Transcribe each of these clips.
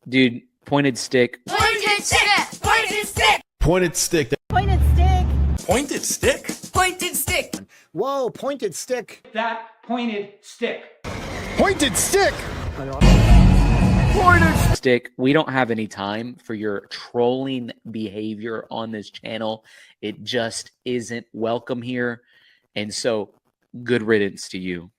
Dude, pointed stick. Pointed stick! Pointed stick! Pointed stick. Pointed stick. Pointed stick? Pointed stick! Whoa, pointed stick. That pointed stick. Pointed stick! Stick. We don't have any time for your trolling behavior on this channel. It just isn't welcome here. And so, good riddance to you.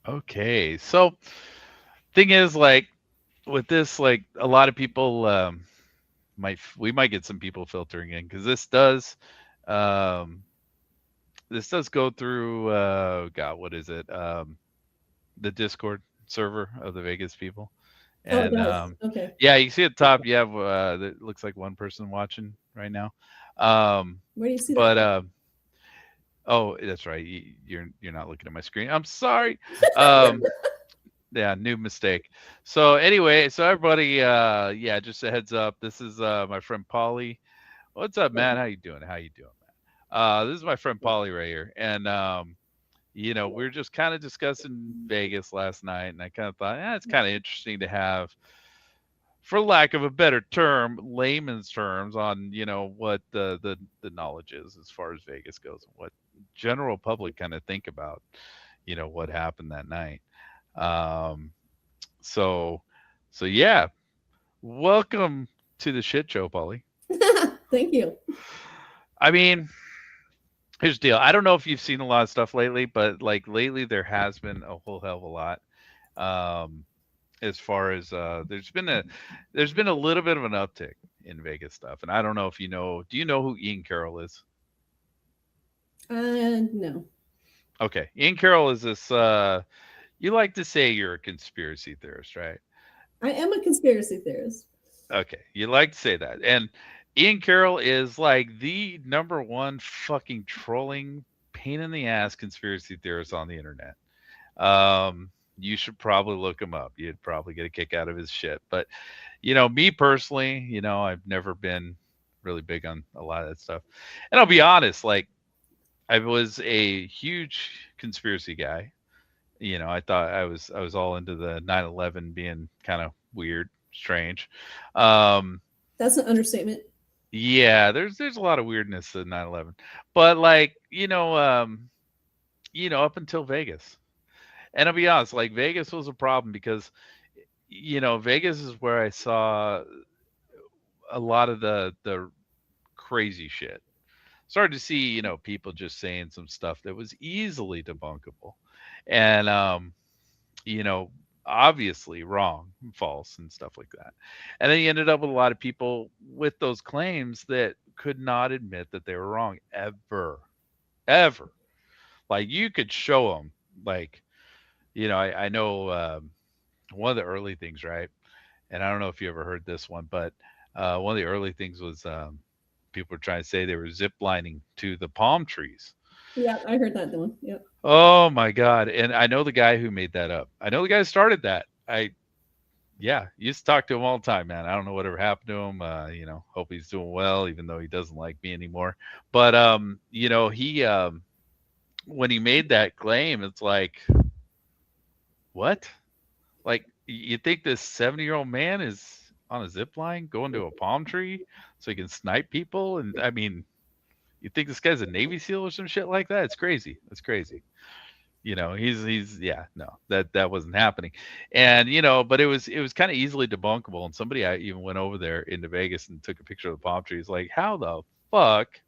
Okay, so thing is, like, with this, like, a lot of people we might get some people filtering in, because this does go through God, what is it, the Discord server of the Vegas people. And Okay. yeah, you see at the top you have it looks like one person watching right now. Where do you see But that? oh, that's right. You're not looking at my screen. I'm sorry. Yeah, new mistake. So anyway, so everybody, yeah, just a heads up. This is my friend Polly. What's up, man? How you doing? How you doing, man? This is my friend Polly right here, and you know, we were just kind of discussing Vegas last night, and I kind of thought, it's kind of interesting to have, for lack of a better term, layman's terms on, you know, what the knowledge is as far as Vegas goes, and what general public kind of think about, you know, what happened that night. So yeah, welcome to the shit show, Polly. Thank you. I mean, here's the deal. I don't know if you've seen a lot of stuff lately, but like lately there has been a whole hell of a lot. As far as there's been a little bit of an uptick in Vegas stuff, and I don't know if you know. Do you know who Ian Carroll is? No. Okay, Ian Carroll is this. You like to say you're a conspiracy theorist, right? I am a conspiracy theorist. Okay, you like to say that. And Ian Carroll is like the number one fucking trolling pain in the ass conspiracy theorist on the internet. You should probably look him up. You'd probably get a kick out of his shit. But, you know, me personally, you know, I've never been really big on a lot of that stuff. And I'll be honest, like, I was a huge conspiracy guy. You know, I thought I was all into the 9/11 being kind of weird, strange. That's an understatement. Yeah, there's a lot of weirdness in 9/11. But like, you know, up until Vegas. And I'll be honest, like Vegas was a problem because, you know, Vegas is where I saw a lot of the crazy shit. Started to see, you know, people just saying some stuff that was easily debunkable. And you know, obviously wrong, false, and stuff like that. And then you ended up with a lot of people with those claims that could not admit that they were wrong ever. Like you could show them, like, you know, I know one of the early things, right? And I don't know if you ever heard this one, but one of the early things was people were trying to say they were zip lining to the palm trees. Yeah, I heard that one. Yeah. Oh my God. And I know the guy who made that up. I know the guy who started that. Used to talk to him all the time, man. I don't know whatever happened to him. You know, hope he's doing well, even though he doesn't like me anymore. But you know, he when he made that claim, it's like, what? Like, you think this 70-year-old man is on a zip line going to a palm tree so he can snipe people? And I mean, you think this guy's a Navy SEAL or some shit like that? It's crazy. It's crazy. You know, he's yeah, no, that wasn't happening. And, you know, but it was kind of easily debunkable. And somebody I even went over there into Vegas and took a picture of the palm trees. Like, how the fuck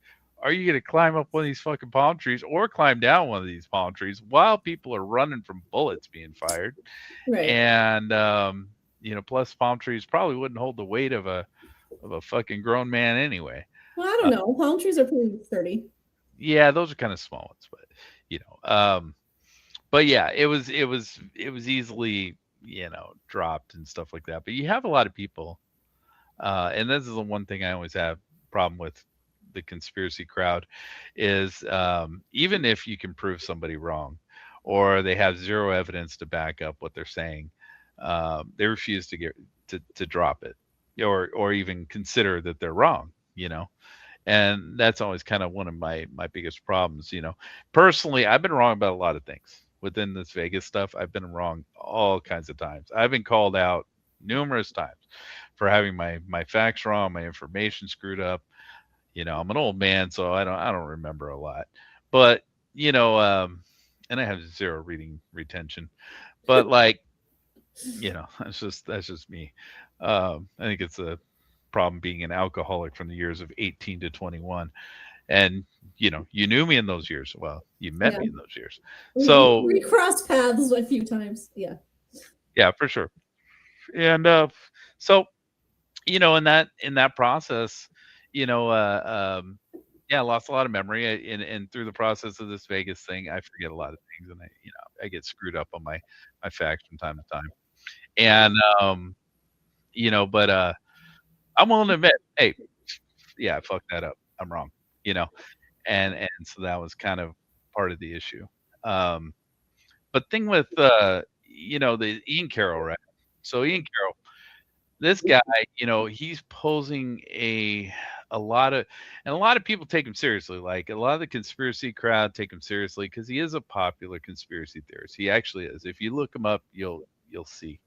are you going to climb up one of these fucking palm trees or climb down one of these palm trees while people are running from bullets being fired? Right. And, you know, plus palm trees probably wouldn't hold the weight of a fucking grown man anyway. Well, I don't know. Palm trees are pretty sturdy. Yeah, those are kind of small ones, but you know, but yeah, it was easily, you know, dropped and stuff like that. But you have a lot of people, and this is the one thing I always have problem with the conspiracy crowd is even if you can prove somebody wrong, or they have zero evidence to back up what they're saying, they refuse to drop it, or even consider that they're wrong. You know. And that's always kind of one of my biggest problems. Personally, I've been wrong about a lot of things within this Vegas stuff. I've been wrong all kinds of times. I've been called out numerous times for having my facts wrong, my information screwed up. I'm an old man, so I don't remember a lot. But and I have zero reading retention. But that's just me. I think it's a problem being an alcoholic from the years of 18 to 21. And you knew me in those years. Well, you met me in those years. So we crossed paths a few times. Yeah, for sure. And so in that process, I lost a lot of memory, and through the process of this Vegas thing, I forget a lot of things, and I get screwed up on my facts from time to time. And but I'm willing to admit, hey, yeah, I fucked that up. I'm wrong. And so that was kind of part of the issue. But thing with the Ian Carroll, right? So Ian Carroll, this guy, he's posing a lot of people take him seriously. Like a lot of the conspiracy crowd take him seriously because he is a popular conspiracy theorist. He actually is. If you look him up, you'll see.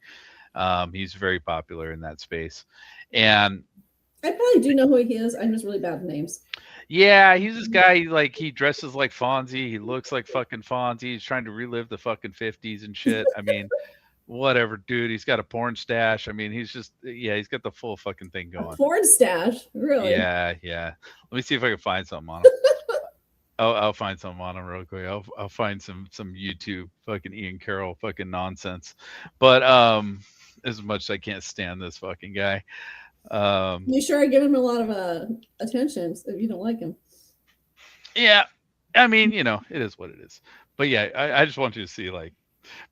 He's very popular in that space. And I probably do know who he is. I'm just really bad with names. Yeah, he's this guy, like, he dresses like Fonzie. He looks like fucking Fonzie. He's trying to relive the fucking 50s and shit. I mean, whatever, dude. He's got a porn stash. I mean, he's got the full fucking thing going. A porn stash? Really? Yeah. Let me see if I can find something on him. I'll find something on him real quick. I'll find some YouTube fucking Ian Carroll fucking nonsense. But as much as I can't stand this fucking guy. You sure I give him a lot of attention if you don't like him? Yeah, I mean, it is what it is. But yeah, I just want you to see, like,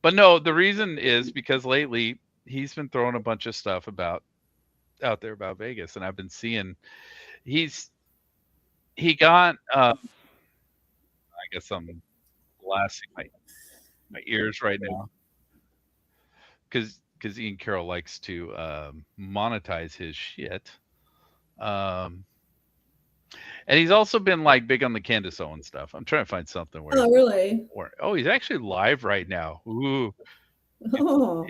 but no, the reason is because lately he's been throwing a bunch of stuff out there about Vegas, and I've been seeing he got I guess I'm blasting my ears right now because Ian Carroll likes to monetize his shit. And he's also been like big on the Candace Owens stuff. I'm trying to find something where. Oh, really? He's actually live right now. Ooh. Oh.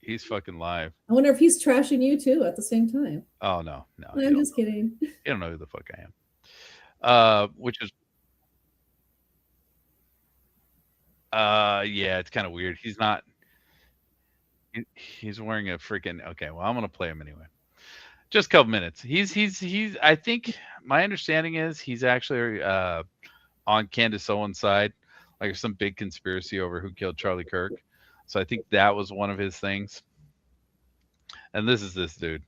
He's fucking live. I wonder if he's trashing you too at the same time. Oh no. I'm just kidding. You don't know who the fuck I am. Which is yeah, it's kind of weird. He's not. He's wearing a freaking. Okay, well, I'm gonna play him anyway. Just a couple minutes. He's. I think my understanding is he's actually on Candace Owens' side. Like there's some big conspiracy over who killed Charlie Kirk. So I think that was one of his things. And this is this dude.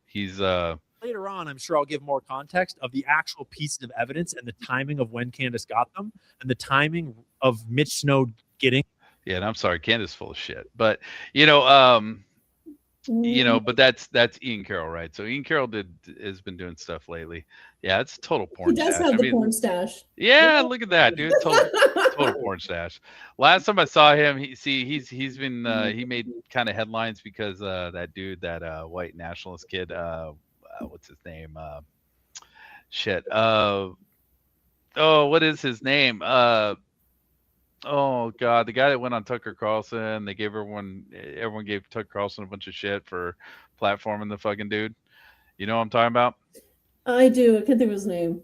He's later on, I'm sure I'll give more context of the actual pieces of evidence and the timing of when Candace got them and the timing of Mitch Snow getting. Yeah, and I'm sorry, Candace full of shit. But but that's Ian Carroll, right? So Ian Carroll has been doing stuff lately. Yeah, it's total porn. He does have the porn stash. Yeah, look at that, dude. Total porn stash. Last time I saw him, he's been he made kind of headlines because that dude, that white nationalist kid, what's his name? What is his name? Oh God, the guy that went on Tucker Carlson, they gave everyone gave Tucker Carlson a bunch of shit for platforming the fucking dude. You know what I'm talking about? I do. I can't think of his name.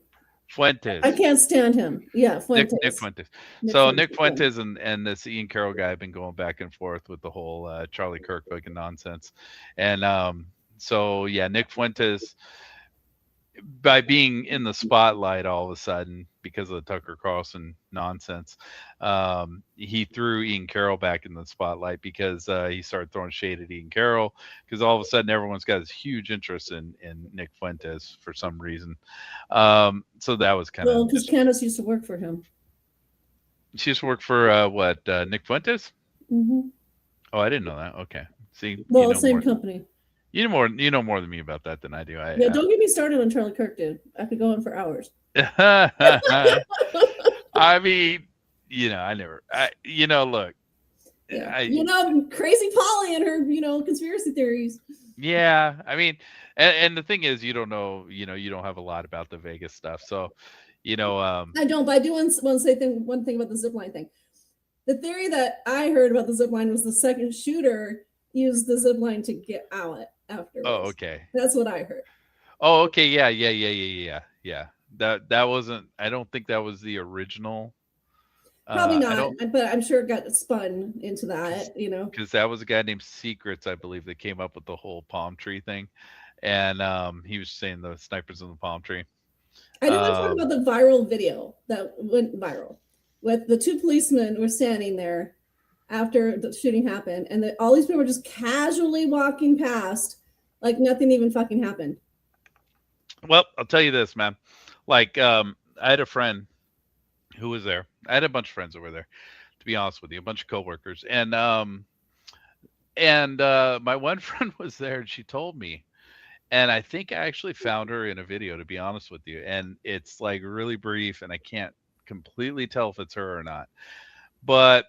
Fuentes. I can't stand him. Yeah, Fuentes. Nick Fuentes. Nick Fuentes and this Ian Carroll guy have been going back and forth with the whole Charlie Kirk fucking nonsense. And Nick Fuentes, by being in the spotlight all of a sudden because of the Tucker Carlson nonsense, he threw Ian Carroll back in the spotlight because he started throwing shade at Ian Carroll because all of a sudden everyone's got this huge interest in Nick Fuentes for some reason. So that was kind of because Candace used to work for him. She used to work for Nick Fuentes? Mm-hmm. Oh, I didn't know that. Okay. See, well, same company. You know more than me about that than I do. Don't get me started on Charlie Kirk, dude. I could go on for hours. I mean, look. Yeah. Crazy Polly and her, conspiracy theories. Yeah, I mean, and the thing is, you don't know, you don't have a lot about the Vegas stuff, so I don't, but I do want to say one thing about the zipline thing. The theory that I heard about the zipline was the second shooter used the zipline to get out afterwards. Oh, okay. That's what I heard. Oh, okay. Yeah. That wasn't. I don't think that was the original. Probably I not, don't, but I'm sure it got spun into that, because that was a guy named Secrets, I believe, that came up with the whole palm tree thing, and he was saying the snipers in the palm tree. I do want to talk about the viral video that went viral with the two policemen were standing there after the shooting happened, and all these people were just casually walking past like nothing even fucking happened. Well, I'll tell you this, man. Like, I had a friend who was there. I had a bunch of friends over there, to be honest with you, a bunch of coworkers, and my one friend was there, and she told me, and I think I actually found her in a video, to be honest with you, and it's like really brief, and I can't completely tell if it's her or not. But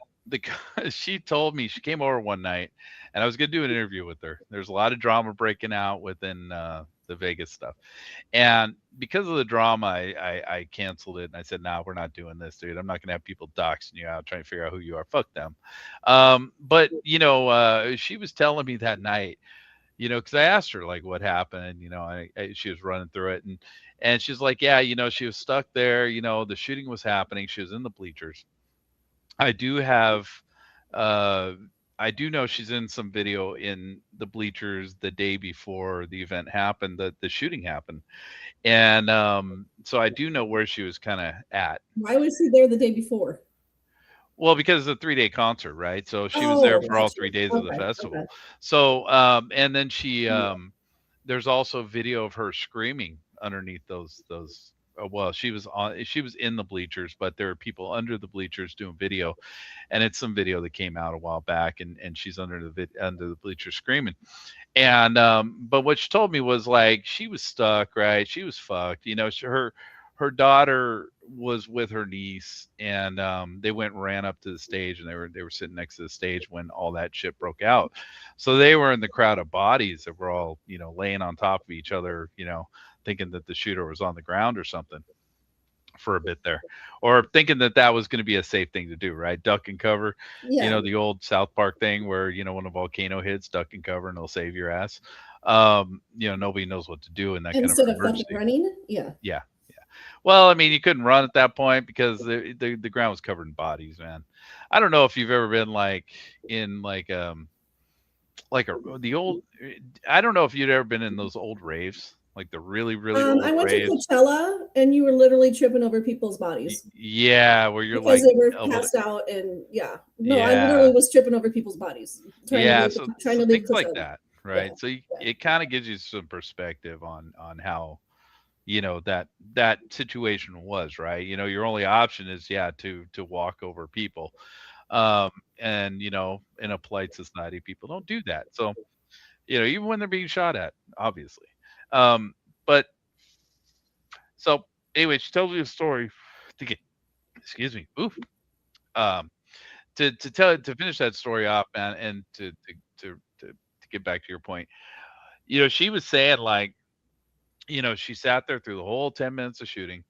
she told me she came over one night, and I was going to do an interview with her. There's a lot of drama breaking out within the Vegas stuff, and because of the drama, I canceled it, and I said, "Nah, we're not doing this, dude. I'm not going to have people doxing you out, trying to figure out who you are. Fuck them." But she was telling me that night, because I asked her like what happened, she was running through it, and she's like, yeah, she was stuck there, the shooting was happening, she was in the bleachers. I do know she's in some video in the bleachers the day before the event happened, the shooting happened, and so I do know where she was kind of at. Why was she there the day before? Well, because it's a 3-day concert, right? So she was there for all 3 days of the festival. Okay. So, and then she, there's also video of her screaming underneath those. Well, she was in the bleachers, but there are people under the bleachers doing video, and it's some video that came out a while back, and she's under the bleachers screaming, and but what she told me was like she was stuck, right? She was fucked, her daughter was with her niece, and they went and ran up to the stage, and they were sitting next to the stage when all that shit broke out. So they were in the crowd of bodies that were all, laying on top of each other, thinking that the shooter was on the ground or something for a bit there, or thinking that was going to be a safe thing to do, right? Duck and cover. Yeah. The old South Park thing where, when a volcano hits, duck and cover and it'll save your ass. Nobody knows what to do in that instead kind of emergency. Fucking running. Yeah. Well, I mean, you couldn't run at that point because the ground was covered in bodies, man. I don't know if you've ever been in the old. I don't know if you'd ever been in those old raves, like the really old I went raves. to Coachella, and you were literally tripping over people's bodies. Yeah, where you're because they were passed out, and I literally was tripping over people's bodies. Trying to leave things like that, right? So it kind of gives you some perspective on how. That situation was, right? Your only option is to walk over people, and in a polite society people don't do that, so even when they're being shot at, obviously. But so anyway, she told me a story to get, excuse me, to finish that story off, man, and to get back to your point, she was saying like, she sat there through the whole 10 minutes of shooting.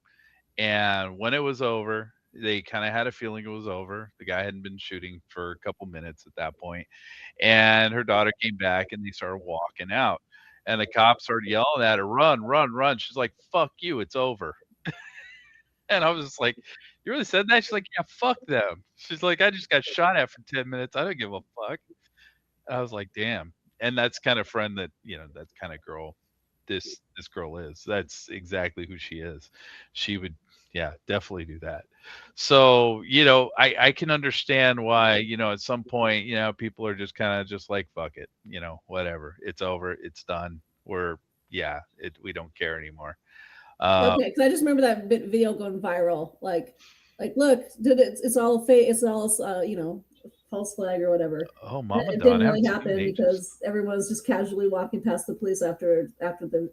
And when it was over, they kind of had a feeling it was over. The guy hadn't been shooting for a couple minutes at that point. And her daughter came back, and they started walking out. And the cops started yelling at her, run, run, run. She's like, fuck you, it's over. And I was just like, you really said that? She's like, yeah, fuck them. She's like, I just got shot at for 10 minutes. I don't give a fuck. I was like, damn. And that's kind of friend that, that kind of girl this girl is. That's exactly who she is. She would definitely do that. So I can understand why at some point people are just kind of just like, fuck it, whatever, it's over, it's done, we don't care anymore. Okay, because I just remember that video going viral, like look, it's all fake, it's all false flag or whatever. Oh, Mama, it didn't really happen because everyone's just casually walking past the police after it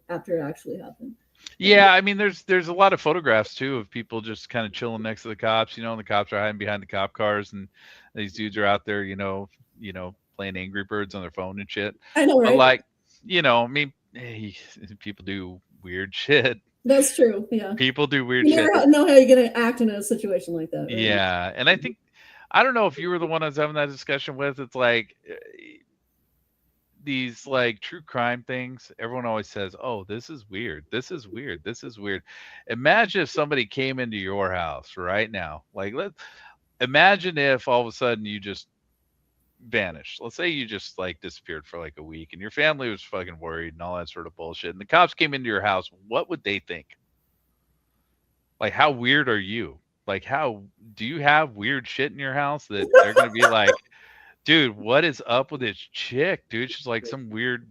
actually happened. Yeah, I mean, there's a lot of photographs too of people just kind of chilling next to the cops, and the cops are hiding behind the cop cars, and these dudes are out there, playing Angry Birds on their phone and shit. I know, right? But you know, I mean, hey, people do weird shit. That's true. Yeah. People do weird You shit. never know how you're gonna act in a situation like that. Right? Yeah, and I think I don't know if you were the one I was having that discussion with. It's like these like true crime things. Everyone always says, "Oh, this is weird. This is weird. This is weird." Imagine if somebody came into your house right now. Like, imagine if all of a sudden you just vanished. Let's say you just like disappeared for like a week, and your family was fucking worried and all that sort of bullshit. And the cops came into your house. What would they think? Like, how weird are you? Like, how do you have weird shit in your house that they're gonna be like, dude, what is up with this chick, dude? She's like some weird,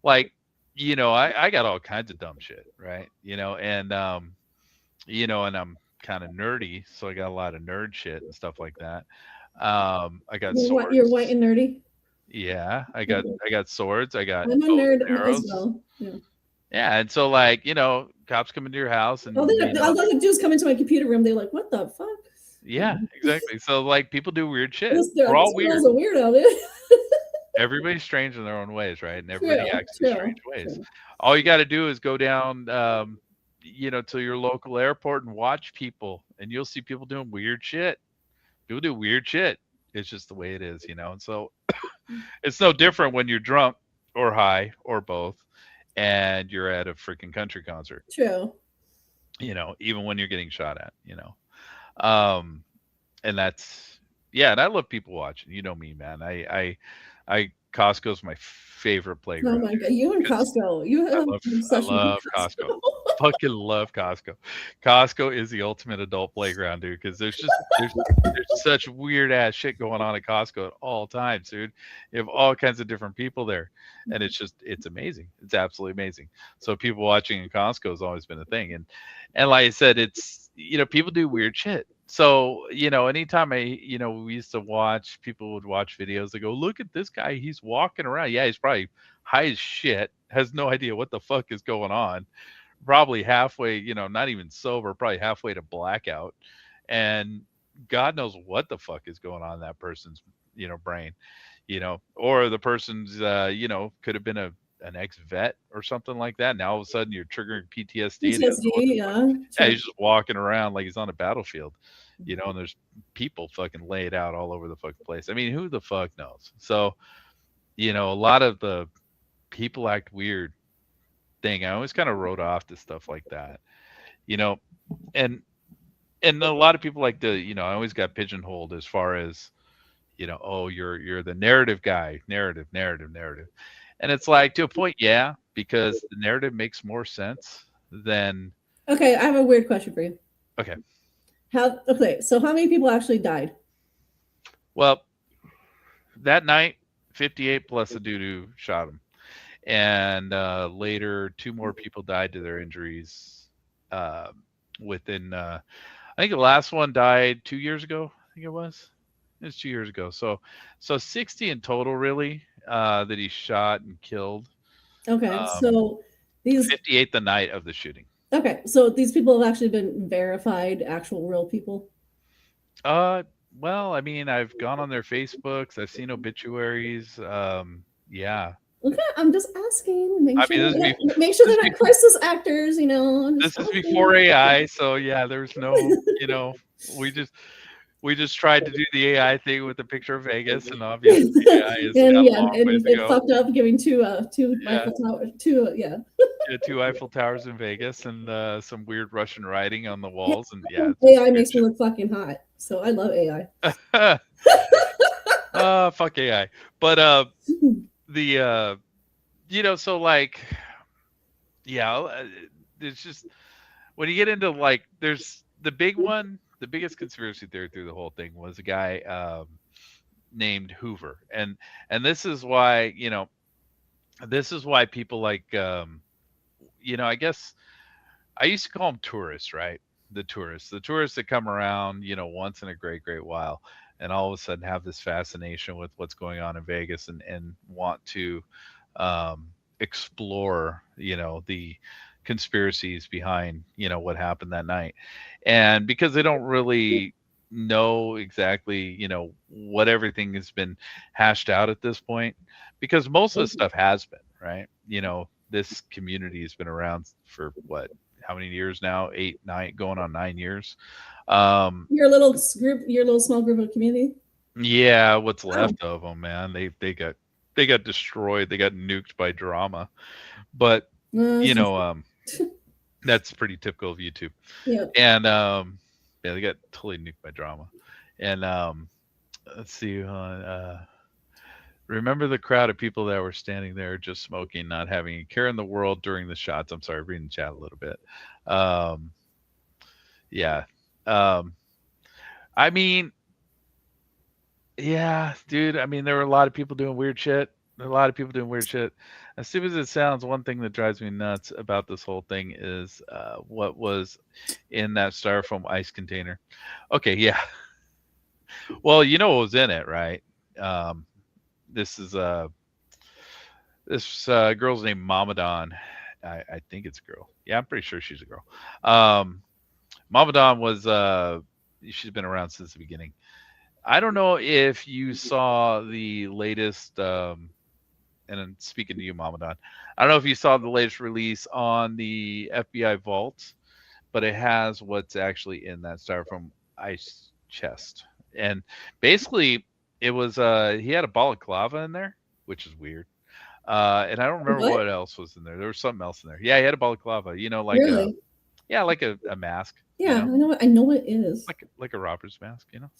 like, I got all kinds of dumb shit, right? And and I'm kind of nerdy, so I got a lot of nerd shit and stuff like that. I got swords. You're white and nerdy. Yeah, I got swords. I got I'm a nerd arrows. as well. Yeah, and so like, cops come into your house and all they do is come into my computer room. They're like, "What the fuck?" Yeah, exactly. So like, people do weird shit. This We're all weird. girl's a weirdo, dude. Everybody's strange in their own ways, right? And everybody acts in True, strange ways. true. All you got to do is go down, to your local airport and watch people, and you'll see people doing weird shit. People do weird shit. It's just the way it is, And so it's no different when you're drunk or high or both, and you're at a freaking country concert. True. Even when you're getting shot at, and that's, and I love people watching. You know me, man. I Costco's my favorite playground. Oh my god, you and Costco. You have I love Costco. Fucking love Costco. Costco is the ultimate adult playground, dude, because there's such weird ass shit going on at Costco at all times, dude. You have all kinds of different people there, and it's amazing. It's absolutely amazing. So people watching in Costco has always been a thing, and like I said, it's people do weird shit. So, anytime we used to watch, people would watch videos. They go, look at this guy. He's walking around. Yeah, he's probably high as shit, has no idea what the fuck is going on. Probably halfway, not even sober, probably halfway to blackout. And God knows what the fuck is going on in that person's, brain, or the person's, could have been an ex-vet or something like that. Now all of a sudden you're triggering PTSD. Yeah, he's just walking around like he's on a battlefield, and there's people fucking laid out all over the fucking place. I mean, who the fuck knows? So, a lot of the people act weird thing, I always kind of wrote off to stuff like that, and a lot of people like to, I always got pigeonholed as far as, oh, you're the narrative guy, narrative. And it's like, to a point, yeah, because the narrative makes more sense than. Okay, I have a weird question for you. Okay. So how many people actually died? Well, that night, 58 plus a dude who shot him. And later, 2 more people died to their injuries within, I think the last one died 2 years ago. I think it was 2 years ago. So 60 in total, really, that he shot and killed. Okay, so these 58 the night of the shooting. Okay, so these people have actually been verified, actual real people. Well, I mean, I've gone on their Facebooks. I've seen obituaries. Yeah. Okay, I'm just asking. Make sure this they're not crisis actors. This is before AI, so yeah, there's no. We just tried to do the AI thing with the picture of Vegas, and obviously AI is it fucked up giving two Eiffel Towers, two Eiffel Towers in Vegas, and some weird Russian writing on the walls, and AI makes me look fucking hot, so I love AI. Fuck AI, but so like, it's just when you get into like, there's the big one. The biggest conspiracy theory through the whole thing was a guy named Hoover, and this is why people like I guess I used to call them tourists, right? The tourists that come around once in a great while, and all of a sudden have this fascination with what's going on in Vegas and want to explore the conspiracies behind what happened that night. And because they don't really know exactly what everything has been hashed out at this point, because most of the stuff has been, right? You know, this community has been around for what? How many years now? 8, 9, going on 9 years. Your little group, your little small group of community. Yeah, what's Wow. left of them, man? They got destroyed. They got nuked by drama. But you know, that's pretty typical of YouTube. Yeah. And yeah, they got totally nuked by drama. And let's see. Remember the crowd of people that were standing there just smoking, not having a care in the world during the shots. I'm sorry, reading the chat a little bit. Yeah. I mean, yeah, dude. I mean, there were a lot of people doing weird shit. A lot of people doing weird shit. As stupid as it sounds, one thing that drives me nuts about this whole thing is what was in that styrofoam ice container. Okay, yeah. Well, you know what was in it, right? This is this girl's named Mamadon. I think it's a girl. Yeah, I'm pretty sure she's a girl. Mamadon was she's been around since the beginning. I don't know if you saw the latest and I'm speaking to you, Mamadon. I don't know if you saw the latest release on the FBI vault, but it has what's actually in that styrofoam ice chest. And basically it was he had a balaclava in there, which is weird. And I don't remember what else was in there. There was something else in there. Yeah, he had a balaclava, you know, like Really? like a mask. Yeah, you know? I know what it is. Like a robber's mask, you know.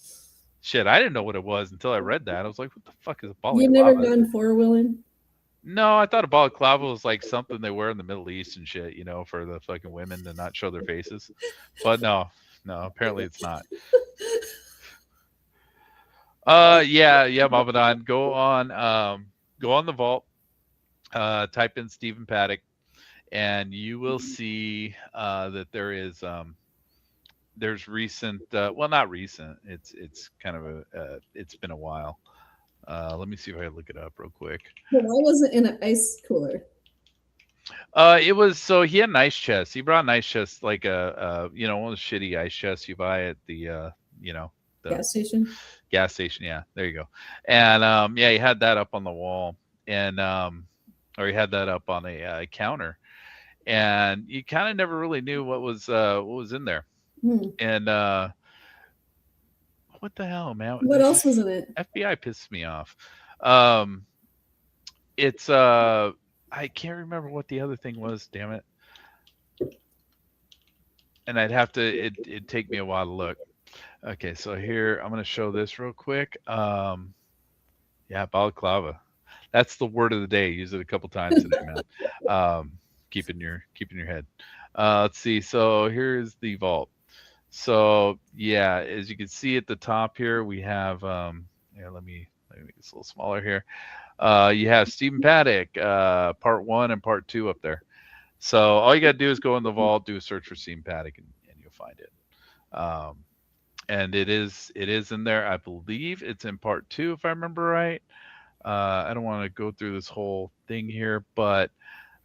Shit, I didn't know what it was until I read that. I was like, what the fuck is a balaclava? You've never done four-wheeling? No, I thought a balaclava was like something they wear in the Middle East and shit, you know, for the fucking women to not show their faces. But no, apparently it's not. Yeah, Mamadon, go on the vault, type in Stephen Paddock, and you will see that there is there's recent well, not recent, it's kind of it's been a while. Let me see if I can look it up real quick. But why wasn't in an ice cooler? It was, so he had an ice chest. He brought an ice chest, like a you know, one of the shitty ice chests you buy at the you know, the Gas station. Gas station, yeah. There you go. And yeah, he had that up on the wall, and or he had that up on a counter, and you kind of never really knew what was in there. And what the hell, man? What else was in it? FBI pisses me off. It's I can't remember what the other thing was, damn it. And I'd have to it'd take me a while to look. Okay, so here I'm gonna show this real quick. Yeah, balaclava. That's the word of the day. Use it a couple times today, man. Keep in your head. Let's see. So here's the vault. So yeah, as you can see at the top here, we have here, let me make this a little smaller here. You have Stephen Paddock, part 1 and part 2 up there. So all you gotta do is go in the vault, do a search for Stephen Paddock, and you'll find it. And it is in there. I believe it's in part 2, if I remember right. I don't want to go through this whole thing here, but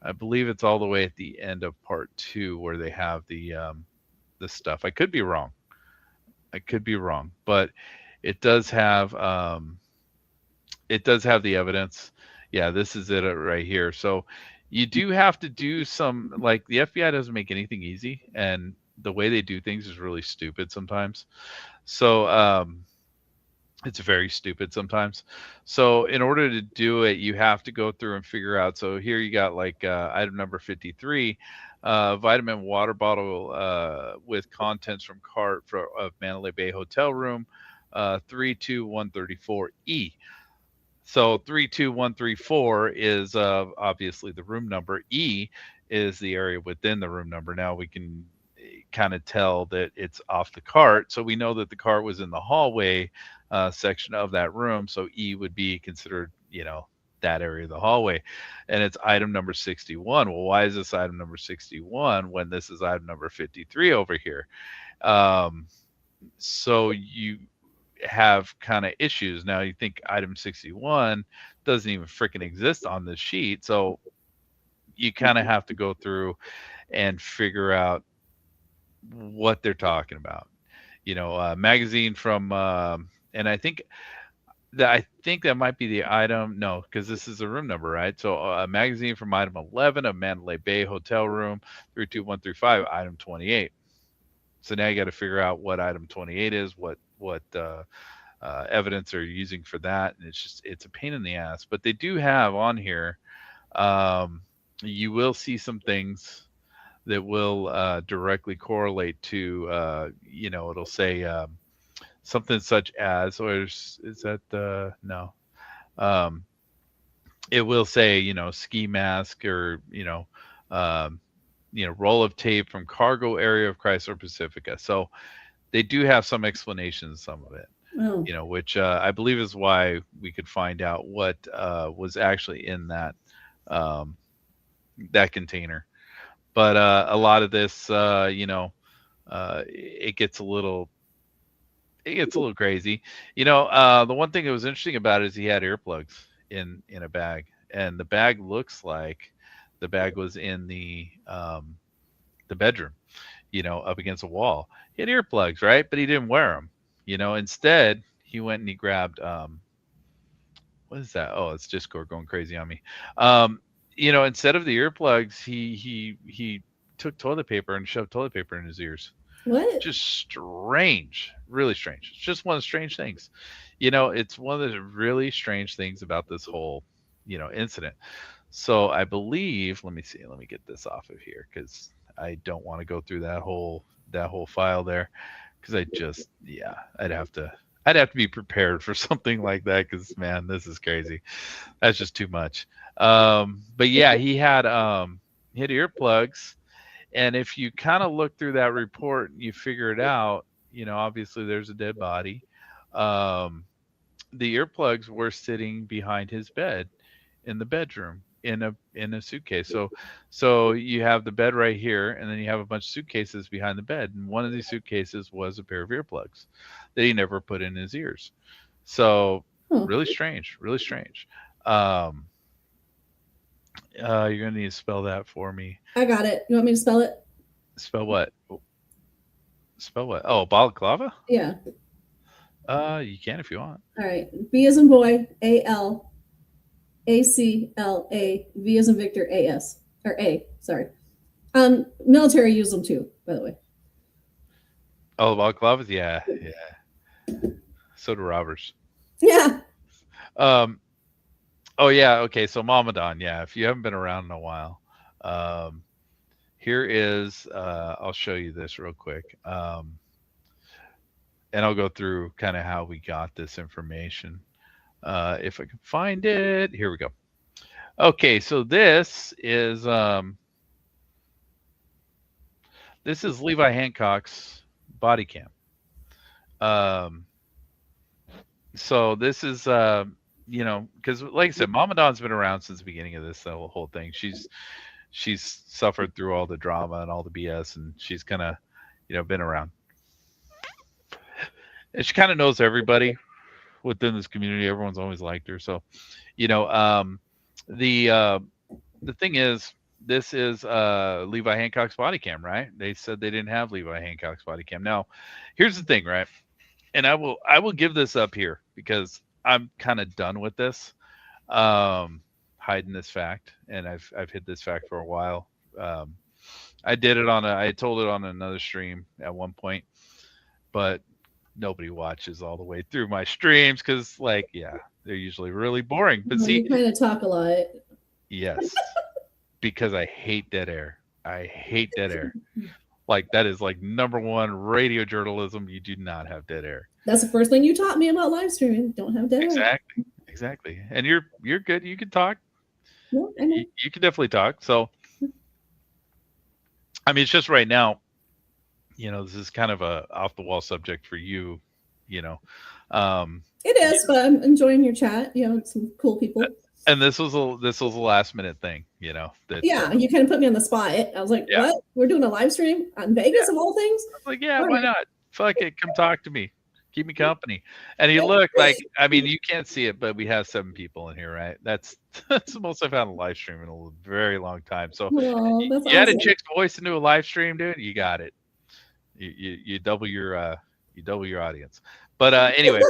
I believe it's all the way at the end of part 2 where they have the stuff. I could be wrong, but it does have the evidence. Yeah, this is it right here. So you do have to do some, like, the FBI doesn't make anything easy, and the way they do things is really stupid sometimes. So it's very stupid sometimes. So in order to do it, you have to go through and figure out. So here you got like item number 53, vitamin water bottle with contents from cart of Mandalay Bay hotel room 32134E. So 32134 is obviously the room number. E is the area within the room number. Now we can kind of tell that it's off the cart, so we know that the cart was in the hallway section of that room. So E would be considered, you know, that area of the hallway, and it's item number 61. Well, why is this item number 61 when this is item number 53 over here? So you have kind of issues. Now you think item 61 doesn't even freaking exist on this sheet, so you kind of have to go through and figure out what they're talking about. You know, magazine from and I think I think that might be the item. No, because this is a room number, right? So a magazine from item 11 of Mandalay Bay Hotel Room 32135, item 28. So now you got to figure out what item 28 is, what evidence they're using for that, and it's a pain in the ass. But they do have on here. You will see some things that will directly correlate to. It'll say. Something such as, or is that no? It will say, ski mask or roll of tape from cargo area of Chrysler Pacifica. So they do have some explanations, some of it, Oh. which I believe is why we could find out what was actually in that that container. But a lot of this, it gets a little crazy. The one thing that was interesting about it is he had earplugs in a bag, and the bag looks like the bag was in the bedroom, up against a wall. He had earplugs, right? But he didn't wear them. Instead he went and he grabbed what is that? Oh, it's Discord going crazy on me. Instead of the earplugs, he took toilet paper and shoved toilet paper in his ears. What? Just strange, really strange. It's just one of the strange things. It's one of the really strange things about this whole, incident. So I believe, let me see, let me get this off of here because I don't want to go through that whole file there because I'd have to be prepared for something like that because man, this is crazy. That's just too much. But yeah, he had earplugs. And if you kind of look through that report, you figure it out, obviously there's a dead body. The earplugs were sitting behind his bed in the bedroom in a suitcase. So you have the bed right here, and then you have a bunch of suitcases behind the bed. And one of these suitcases was a pair of earplugs that he never put in his ears. So really strange, really strange. You're gonna need to spell that for me. I got it. You want me to spell it? Spell what? Spell what? Oh, balaclava? Yeah. You can if you want. All right. B as in boy, A-L-A-C-L-A, V as in Victor, A-S. Or A, sorry. Military use them too, by the way. Oh, balaclavas? Yeah. So do robbers. Yeah. Oh yeah, okay. So Ramadan, yeah. If you haven't been around in a while, here is. I'll show you this real quick, and I'll go through kind of how we got this information. If I can find it, here we go. Okay, so this is Levi Hancock's body cam. So this is because like I said, Ramadan's been around since the beginning of this whole thing. She's suffered through all the drama and all the BS, and she's kind of been around, and she kind of knows everybody within this community. Everyone's always liked her. So the thing is, this is Levi Hancock's body cam, right? They said they didn't have Levi Hancock's body cam. Now here's the thing, right? And I will give this up here because I'm kind of done with this, hiding this fact, and I've hid this fact for a while. I told it on another stream at one point, but nobody watches all the way through my streams because, they're usually really boring. But see, you kind of talk a lot. Yes, because I hate dead air. I hate dead air. Like that is like number one radio journalism. You do not have dead air. That's the first thing you taught me about live streaming. Don't have dead air. Exactly. And you're good. You can talk. No, I know. You can definitely talk. So, I mean, it's just right now. This is kind of a off the wall subject for you. It is, but I'm enjoying your chat. Some cool people. And this was a last minute thing. That, yeah, you kind of put me on the spot. I was like, what? We're doing a live stream on Vegas of all things? I was like, yeah, why not? Fuck it. Come talk to me. Keep me company. And you look like, I mean, you can't see it, but we have 7 people in here, right? That's the most I've had a live stream in a very long time. So you awesome. had a chick's voice into a live stream, dude. You got it. You double your audience. But anyway,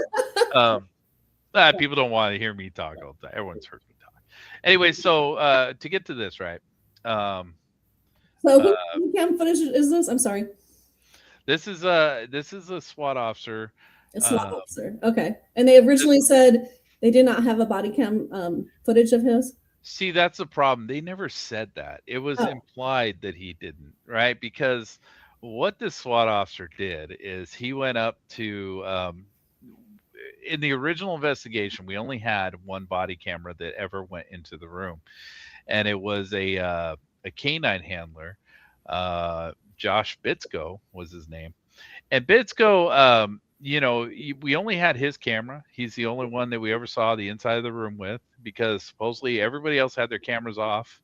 People don't want to hear me talk all the time. Everyone's heard me talk. Anyway, so to get to this, right? So who cam footage is this? I'm sorry. This is a SWAT officer. A SWAT officer. Okay. And they originally said they did not have a body cam footage of his. See, that's the problem. They never said that. It was implied that he didn't, right? Because what this SWAT officer did is he went up to in the original investigation, we only had one body camera that ever went into the room, and it was a canine handler. Josh Bitsko was his name, and Bitsko, we only had his camera. He's the only one that we ever saw the inside of the room with, because supposedly everybody else had their cameras off.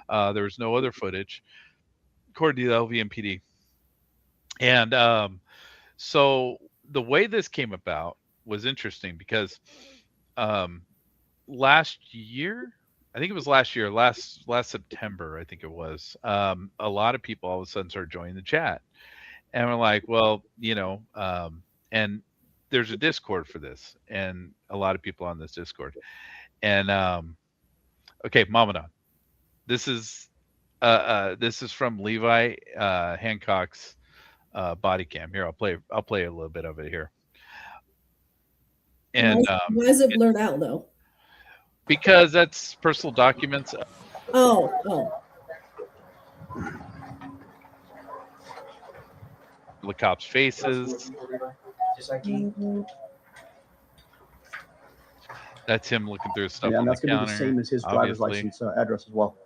There was no other footage, according to the LVMPD. And so the way this came about was interesting, because last September, I think it was, a lot of people all of a sudden started joining the chat, and we're like, well, and there's a Discord for this, and a lot of people on this Discord. And okay, Mamadon, this is from Levi Hancock's body cam. Here, I'll play a little bit of it here. And why is it blurred out though? Because that's personal documents. Oh. The cops' faces. That's him looking through his stuff. Yeah, on and that's the going to counter, be the same as his driver's obviously. license address as well.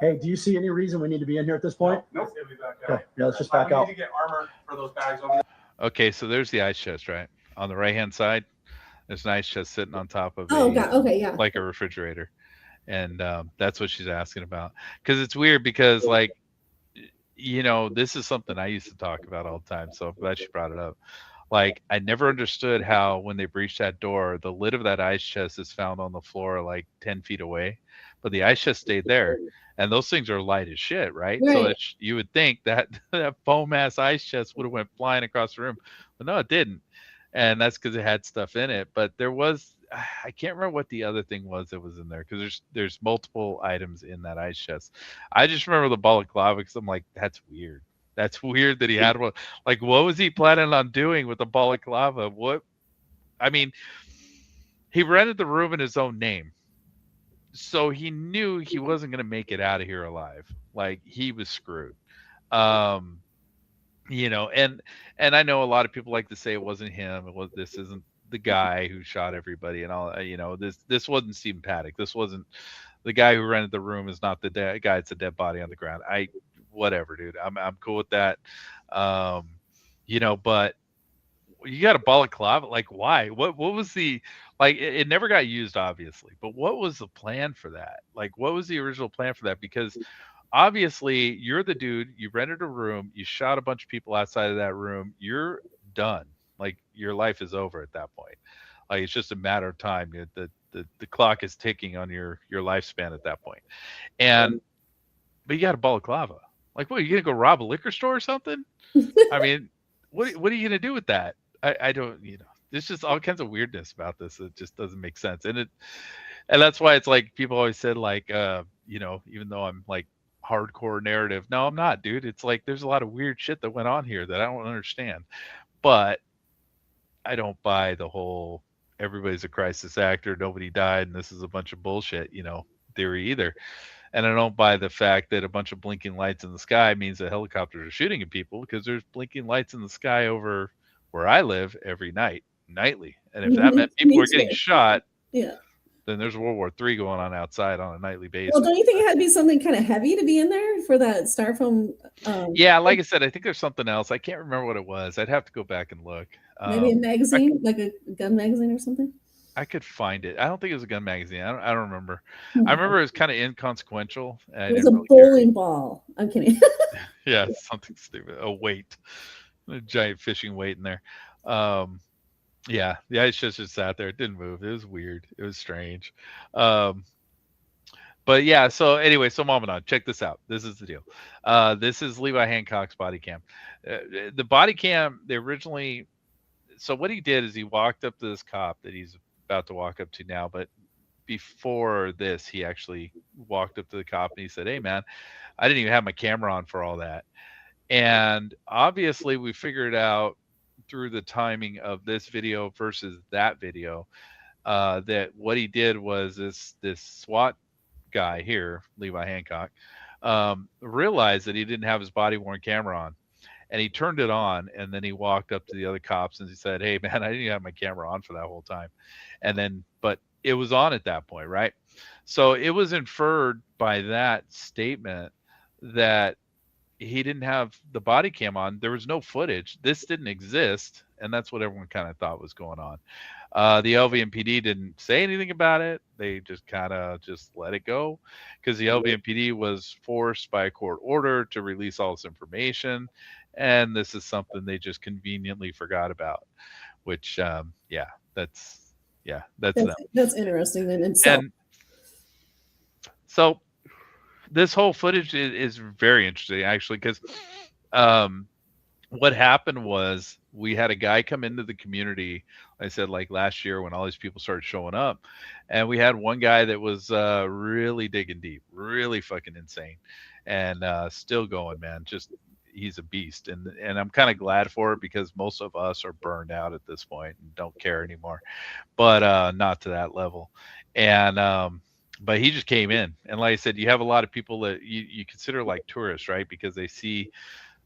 Hey, do you see any reason we need to be in here at this point? Nope. Okay, yeah, let's just back out. We need to get armor for those bags over there. Okay, so there's the ice chest, right? On the right-hand side, there's an ice chest sitting on top of God. Okay, yeah. like a refrigerator. And that's what she's asking about. Because it's weird, because, like, this is something I used to talk about all the time, so I'm glad she brought it up. Like, I never understood how, when they breached that door, the lid of that ice chest is found on the floor like 10 feet away, but the ice chest stayed there. And those things are light as shit, right? So you would think that that foam ass ice chest would have went flying across the room, but no, it didn't. And that's because it had stuff in it. But there was, I can't remember what the other thing was that was in there, because there's multiple items in that ice chest. I just remember the balaclava, because I'm like, that's weird. That's weird that he had one. Like, what was he planning on doing with the balaclava? He rented the room in his own name, so he knew he wasn't going to make it out of here alive. Like, he was screwed. And I know a lot of people like to say it wasn't him. This isn't the guy who shot everybody and all. This wasn't Stephen Paddock. This wasn't the guy who rented the room. Is not the guy. It's a dead body on the ground. Whatever, dude. I'm cool with that. But you got a balaclava. Like, why? What was the, like, it never got used, obviously, but what was the plan for that? Like, what was the original plan for that? Because obviously you're the dude, you rented a room, you shot a bunch of people outside of that room, you're done. Like, your life is over at that point. Like, it's just a matter of time. The clock is ticking on your lifespan at that point. But you got a balaclava. Like, what, are you gonna go rob a liquor store or something? I mean, what are you gonna do with that? I don't, there's just all kinds of weirdness about this. It just doesn't make sense. And that's why it's like, people always said, like, even though I'm like hardcore narrative, no, I'm not, dude. It's like, there's a lot of weird shit that went on here that I don't understand. But I don't buy the whole everybody's a crisis actor, nobody died, and this is a bunch of bullshit, theory either. And I don't buy the fact that a bunch of blinking lights in the sky means that helicopters are shooting at people, because there's blinking lights in the sky over where I live every night, nightly. And if that meant people were getting shot, then there's World War III going on outside on a nightly basis. Well, don't you think it had to be something kind of heavy to be in there for that styrofoam? Yeah, like I said, I think there's something else. I can't remember what it was. I'd have to go back and look. Maybe a magazine, like a gun magazine or something? I could find it. I don't think it was a gun magazine. I don't remember. I remember it was kind of inconsequential. It was a bowling ball. I'm kidding. Yeah, something stupid. A weight. A giant fishing weight in there. Yeah, the ice just sat there. It didn't move. It was weird. It was strange. But But yeah, so anyway, so Mamanon, check this out. This is the deal. This is Levi Hancock's body cam. The body cam, they originally, so what he did is he walked up to this cop that he's about to walk up to now, but before this, he actually walked up to the cop and he said, "Hey man, I didn't even have my camera on for all that." And obviously we figured out through the timing of this video versus that video, that what he did was this SWAT guy here, Levi Hancock, realized that he didn't have his body worn camera on, and he turned it on, and then he walked up to the other cops and he said, "Hey man, I didn't even have my camera on for that whole time." And then, but it was on at that point, right? So it was inferred by that statement that he didn't have the body cam on. There was no footage. This didn't exist, and that's what everyone kind of thought was going on. The LVMPD didn't say anything about it. They just kind of just let it go because the LVMPD was forced by a court order to release all this information, and this is something they just conveniently forgot about. Which, that's them. That's interesting then. And so this whole footage is very interesting, actually, because what happened was we had a guy come into the community, I said, like last year when all these people started showing up, and we had one guy that was really digging deep, really fucking insane, and still going, man. Just he's a beast, and I'm kind of glad for it because most of us are burned out at this point and don't care anymore, but not to that level. And but he just came in, and like I said, you have a lot of people that you consider like tourists, right? Because they see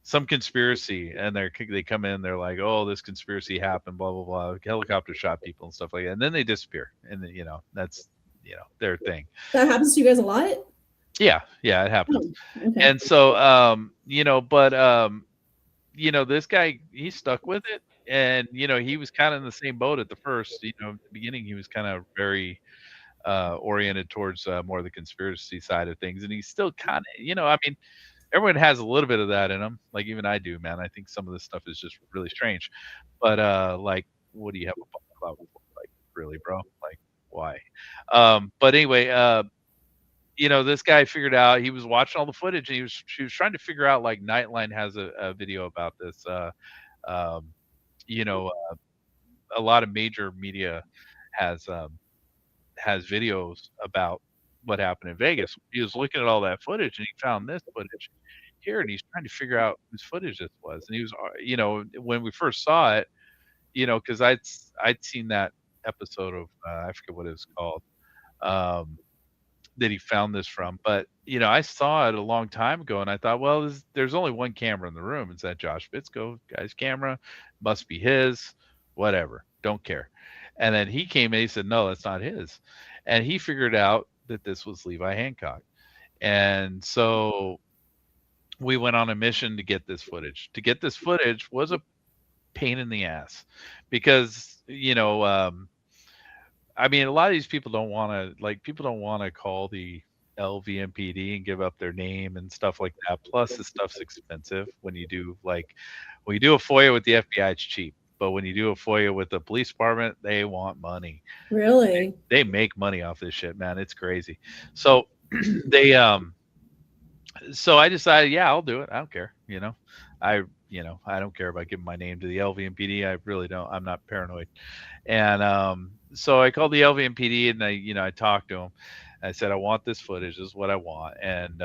some conspiracy and they come in, they're like, "Oh, this conspiracy happened, blah blah blah, helicopter shot people and stuff like that," and then they disappear, and then, that's their thing. that happens to you guys a lot. Yeah, it happens. Oh, okay. And so this guy, he stuck with it, and he was kind of in the same boat at the first. At the beginning, he was kind of very oriented towards more of the conspiracy side of things, and he's still kind of, I mean, everyone has a little bit of that in them, like even I do, man. I think some of this stuff is just really strange, but like, what do you have a cloud with? Like, really, bro? Like, why? But anyway, this guy figured out, he was watching all the footage, and she was trying to figure out, like, Nightline has a video about this. A lot of major media has videos about what happened in Vegas. He was looking at all that footage, and he found this footage here, and he's trying to figure out whose footage this was. And he was, when we first saw it, because I'd seen that episode of I forget what it was called, that he found this from, but I saw it a long time ago, and I thought, well, there's only one camera in the room. It's that Josh Bitsko guy's camera, must be his, whatever, don't care. And then he came in, he said, no, that's not his. And he figured out that this was Levi Hancock. And so we went on a mission to get this footage. To get this footage was a pain in the ass because, I mean, a lot of these people don't want to call the LVMPD and give up their name and stuff like that. Plus, this stuff's expensive. When you do a FOIA with the FBI, it's cheap. But when you do a FOIA with the police department, they want money. Really? They make money off this shit, man. It's crazy. So so I decided, yeah, I'll do it. I don't care. I don't care about giving my name to the LVMPD. I really don't. I'm not paranoid. And so I called the LVMPD, and I talked to them. I said, I want this footage. This is what I want. And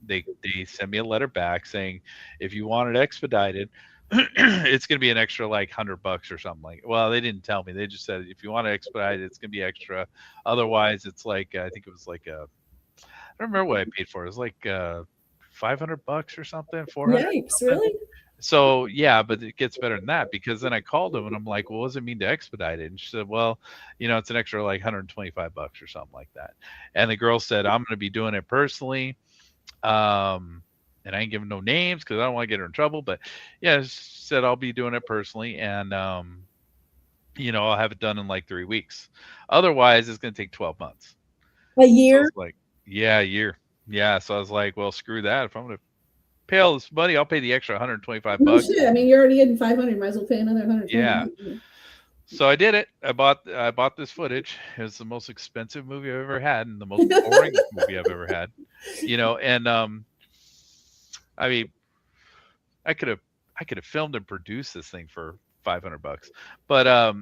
they sent me a letter back saying, if you want it expedited, it's going to be an extra like $100 or something like. Well, they didn't tell me. They just said, if you want to expedite it, it's going to be extra. Otherwise, it's like, I think it was like I don't remember what I paid for. It was like $500 or something. $400. Yikes! Really? So yeah, but it gets better than that, because then I called him and I'm like, well, what does it mean to expedite it? And she said, well, it's an extra like $125 or something like that. And the girl said, I'm going to be doing it personally. And I ain't giving no names because I don't want to get her in trouble. But yeah, she said I'll be doing it personally, and I'll have it done in like 3 weeks. Otherwise, it's going to take 12 months. A year? So I was like, yeah, a year. Yeah. So I was like, well, screw that. If I'm going to pay all this money, I'll pay the extra $125. No shit. I mean, you're already getting $500. Might as well pay another $100. Yeah. So I did it. I bought this footage. It was the most expensive movie I've ever had and the most boring movie I've ever had. And I mean, I could have filmed and produced this thing for $500. But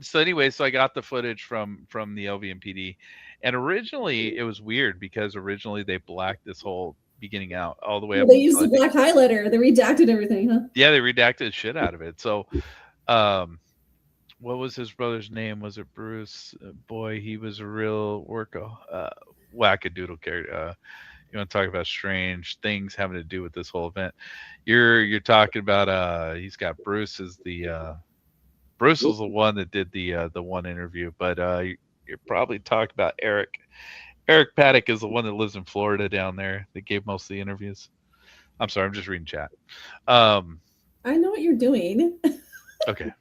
so anyway, so I got the footage from the LVMPD, and originally it was weird because originally they blacked this whole beginning out all the way up. They used the black highlighter. They redacted everything, huh? Yeah, they redacted the shit out of it. So, what was his brother's name? Was it Bruce? Boy, he was a real wackadoodle character. You want to talk about strange things having to do with this whole event? You're talking about he's got Bruce was the one that did the one interview, but you're probably talking about Eric. Eric Paddock is the one that lives in Florida down there that gave most of the interviews. I'm sorry, I'm just reading chat. I know what you're doing. Okay.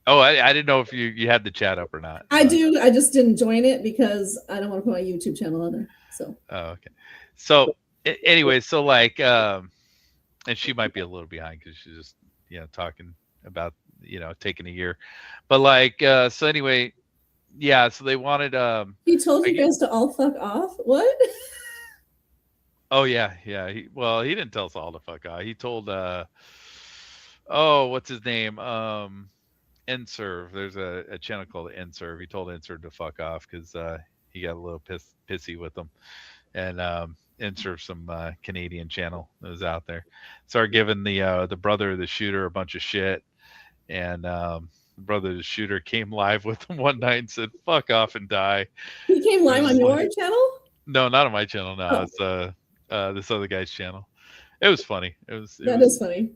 Oh, I didn't know if you had the chat up or not. I do. I just didn't join it because I don't want to put my YouTube channel on there. So. Oh, okay. So anyway, so like, and she might be a little behind because she's just talking about taking a year, but like, so anyway, yeah. So they wanted. He told you guys to all fuck off. What? Oh yeah. He didn't tell us all to fuck off. He told. Oh, what's his name? NServe. There's a channel called NServe. He told NServe to fuck off because he got a little pissy with them, and NServe, some Canadian channel that was out there, started giving the brother of the shooter a bunch of shit, and the brother of the shooter came live with him one night and said, "Fuck off and die." He came live on your channel? No, not on my channel. No, it's this other guy's channel. It was funny. It was funny.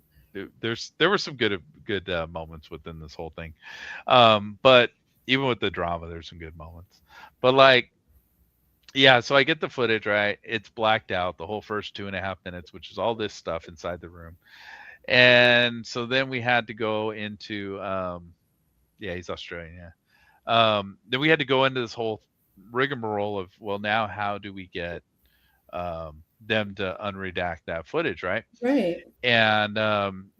There were some good moments within this whole thing, but even with the drama, there's some good moments. But like, yeah, so I get the footage, right? It's blacked out the whole first 2.5 minutes, which is all this stuff inside the room, and so then we had to go into yeah, he's Australian, yeah. Then we had to go into this whole rigmarole of, well, now how do we get them to unredact that footage, right? Right. And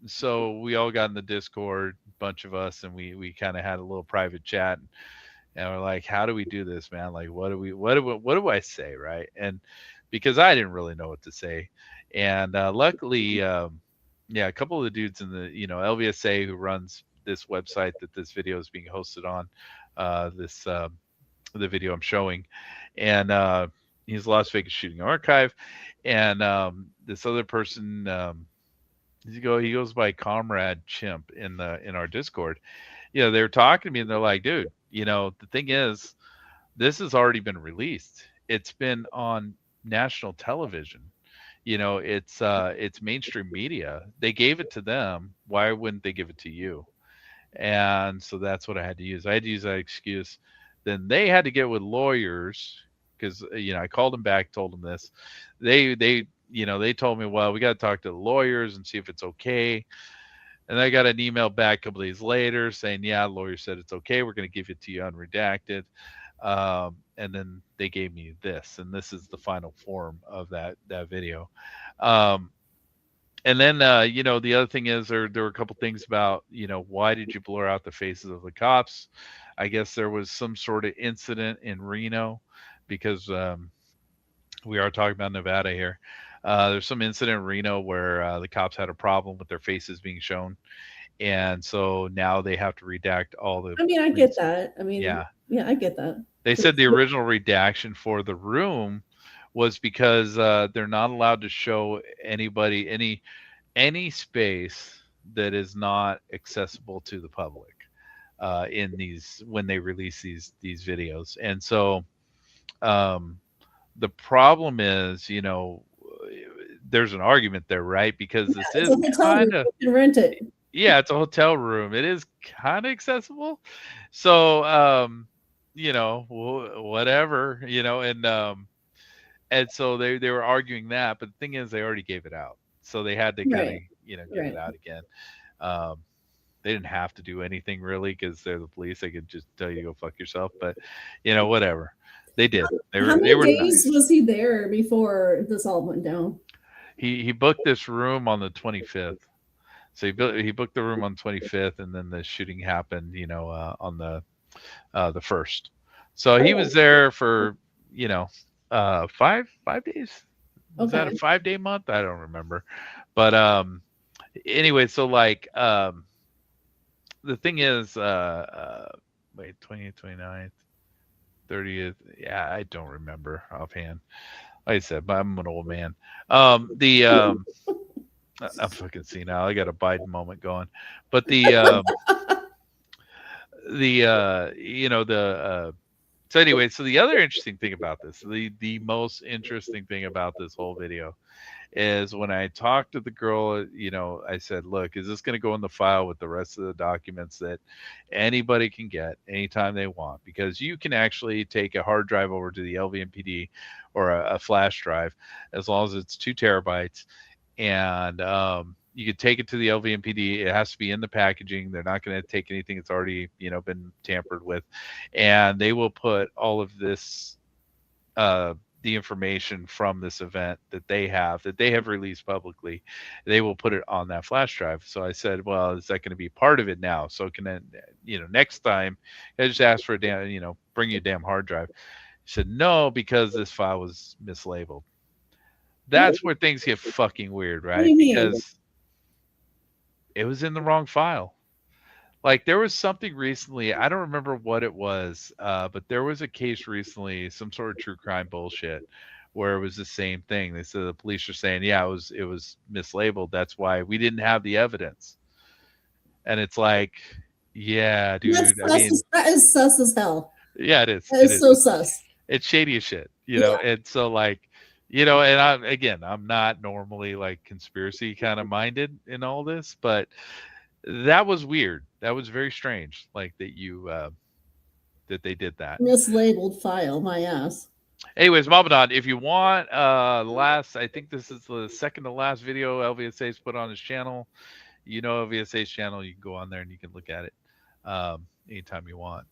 so we all got in the Discord, a bunch of us, and we kind of had a little private chat, and we're like, how do we do this, man? Like, what do I say, right? And because I didn't really know what to say, and luckily, yeah, a couple of the dudes in the LVSA who runs this website that this video is being hosted on, the video I'm showing, and he's Las Vegas Shooting Archive, and this other person, he goes by Comrade Chimp in our Discord. They were talking to me and they're like, dude, the thing is, this has already been released. It's been on national television. It's mainstream media. They gave it to them. Why wouldn't they give it to you? And so that's what I had to use. I had to use that excuse. Then they had to get with lawyers because I called them back, told them this. They told me, well, we got to talk to the lawyers and see if it's okay. And I got an email back a couple days later saying, yeah, the lawyer said it's okay. We're going to give it to you unredacted. And then they gave me this, and this is the final form of that video. And then, the other thing is there were a couple things about, why did you blur out the faces of the cops? I guess there was some sort of incident in Reno because we are talking about Nevada here. There's some incident in Reno where the cops had a problem with their faces being shown. And so now they have to redact all the. I mean, I get that. I mean, yeah, I get that. They said the original redaction for the room was because they're not allowed to show anybody any space that is not accessible to the public in these when they release these videos. And so the problem is, there's an argument there, right? Because this is kind of rent it. Yeah, it's a hotel room. It is kind of accessible. So whatever, and so they were arguing that, but the thing is they already gave it out. So they had to kind of, give it out again. They didn't have to do anything really because they're the police. They could just tell you to go fuck yourself, but whatever. They did. How many days was he there before this all went down? He booked this room on the 25th. So he booked the room on 25th, and then the shooting happened, on the 1st. So he was there for 5 days. Was that a Okay. 5-day month? I don't remember. But anyway, so like the thing is, wait, 20th, 29th, 30th. Yeah, I don't remember offhand. Like I said, but I'm an old man. I'm fucking senile. I got a Biden moment going. But so anyway, so the other interesting thing about this, the most interesting thing about this whole video is when I talked to the girl, I said, look, is this going to go in the file with the rest of the documents that anybody can get anytime they want? Because you can actually take a hard drive over to the LVMPD or a flash drive as long as it's 2 terabytes. And you could take it to the LVMPD. It has to be in the packaging. They're not going to take anything that's already, been tampered with. And they will put all of this, the information from this event that they have released publicly, they will put it on that flash drive. So I said, well, is that going to be part of it now? So can then, next time I just ask for a damn, bring you a damn hard drive. He said, no, because this file was mislabeled. That's where things get fucking weird, right? Because it was in the wrong file. Like there was something recently, I don't remember what it was, but there was a case recently, some sort of true crime bullshit, where it was the same thing. They said the police are saying, yeah, it was mislabeled. That's why we didn't have the evidence. And it's like, yeah, dude. That is sus as hell. Yeah, it is. That is so sus. It's shady as shit, And so like, and I'm not normally like conspiracy kind of minded in all this, but that was weird. That was very strange. Like that that they did that. Mislabeled file, my ass. Anyways, Mamadon, if you want I think this is the second to last video LVSA's put on his channel. LVSA's channel, you can go on there and you can look at it anytime you want.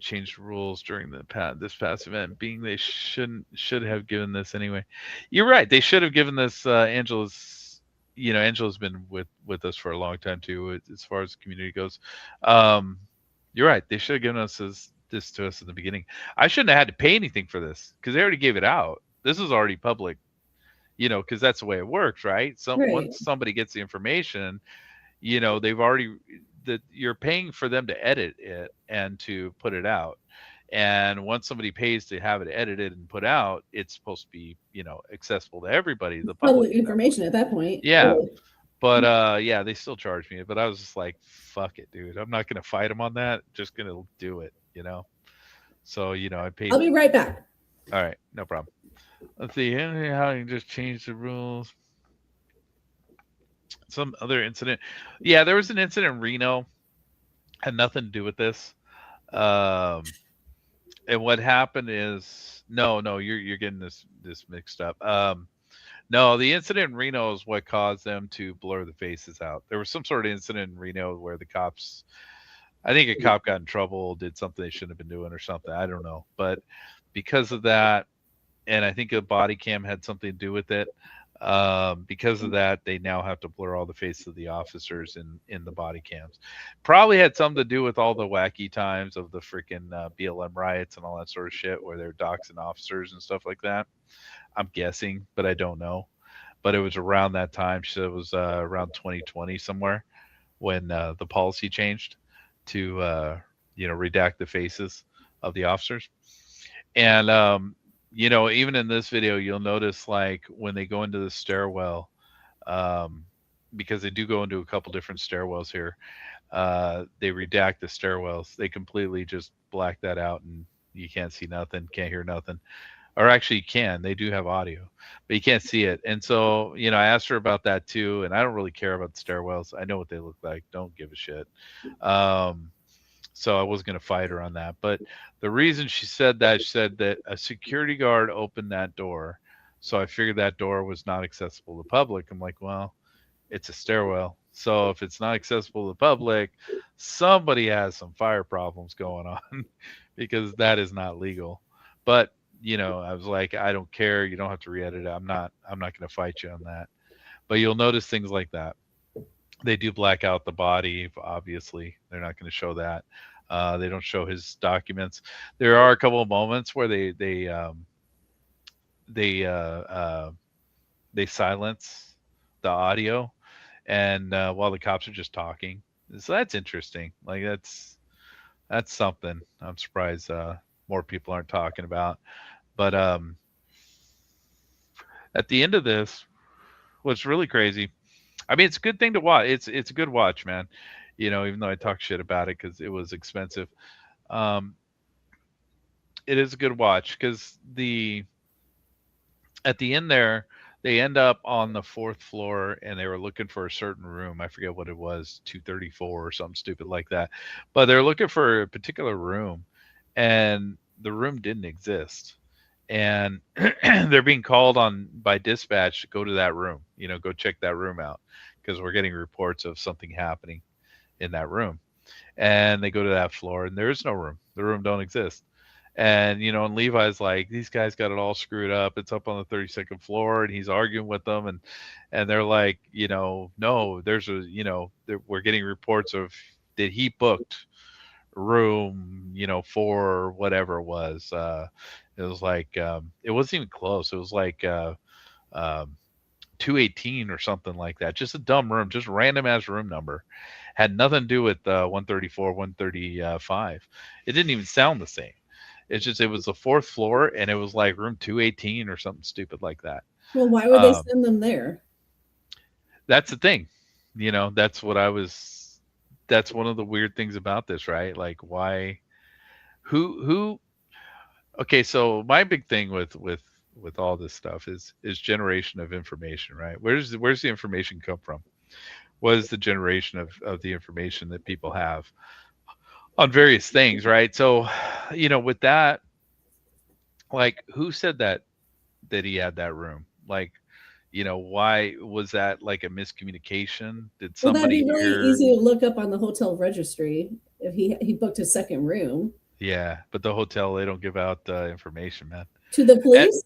Changed rules during this past event, being they should have given this anyway. You're right. They should have given this Angela's Angela's been with us for a long time too, as far as the community goes. You're right. They should have given us this to us in the beginning. I shouldn't have had to pay anything for this because they already gave it out. This is already public, because that's the way it works, right? Once somebody gets the information, they've already that you're paying for them to edit it and to put it out. And once somebody pays to have it edited and put out, it's supposed to be, accessible to everybody. The public information at that point. Yeah. But they still charged me. But I was just like, fuck it, dude. I'm not gonna fight them on that. Just gonna do it, So, I paid. I'll be right back. All right, no problem. Let's see how you can just change the rules. Some other incident. Yeah, there was an incident in Reno. Had nothing to do with this. And what happened is no, you're getting this mixed up. No, the incident in Reno is what caused them to blur the faces out. There was some sort of incident in Reno where the cops, I think a cop got in trouble, did something they shouldn't have been doing or something. I don't know. But because of that, and I think a body cam had something to do with it. Because of that, they now have to blur all the faces of the officers in the body cams. Probably had something to do with all the wacky times of the freaking BLM riots and all that sort of shit where they're doxing officers and stuff like that. I'm guessing, but I don't know. But it was around that time. So it was around 2020 somewhere when the policy changed to redact the faces of the officers. And even in this video, you'll notice like when they go into the stairwell, because they do go into a couple different stairwells here, they redact the stairwells. They completely just black that out and you can't see nothing, can't hear nothing. Or actually you can, they do have audio, but you can't see it. And so, I asked her about that too. And I don't really care about the stairwells. I know what they look like. Don't give a shit. So I wasn't going to fight her on that. But the reason she said that a security guard opened that door. So I figured that door was not accessible to the public. I'm like, well, it's a stairwell. So if it's not accessible to the public, somebody has some fire problems going on because that is not legal. But, I was like, I don't care. You don't have to re-edit it. I'm not going to fight you on that. But you'll notice things like that. They do black out the body. Obviously, they're not going to show that. They don't show his documents. There are a couple of moments where they silence the audio, and while the cops are just talking. So that's interesting. Like that's something I'm surprised more people aren't talking about. But at the end of this, what's really crazy, I mean, it's a good thing to watch. It's a good watch, man. You know, even though I talk shit about it because it was expensive, it is a good watch because at the end there, they end up on the 4th floor and they were looking for a certain room. I forget what it was, 234 or something stupid like that. But they're looking for a particular room and the room didn't exist. And they're being called on by dispatch to go to that room, you know, go check that room out because we're getting reports of something happening in that room. And they go to that floor and there is no room. The room don't exist. And, you know, and Levi's like, these guys got it all screwed up. It's up on the 32nd floor. And he's arguing with them. And they're like, you know, no, there's a, you know, we're getting reports of that he booked room, you know, for whatever it was. It was like, it wasn't even close. It was like 218 or something like that. Just a dumb room, just random ass room number. Had nothing to do with 134, 135. It didn't even sound the same. It's just, it was the 4th floor and it was like room 218 or something stupid like that. Well, why would they send them there? That's the thing. You know, that's one of the weird things about this, right? Like why, who, okay. So my big thing with all this stuff is generation of information, right? Where's the information come from? What is the generation of the information that people have on various things, right? So, you know, with that, like, who said that he had that room? Like, you know, why was that like a miscommunication? Did Well, that'd somebody be really easy to look up on the hotel registry if he booked his second room. Yeah, but the hotel, they don't give out information, man. To the police?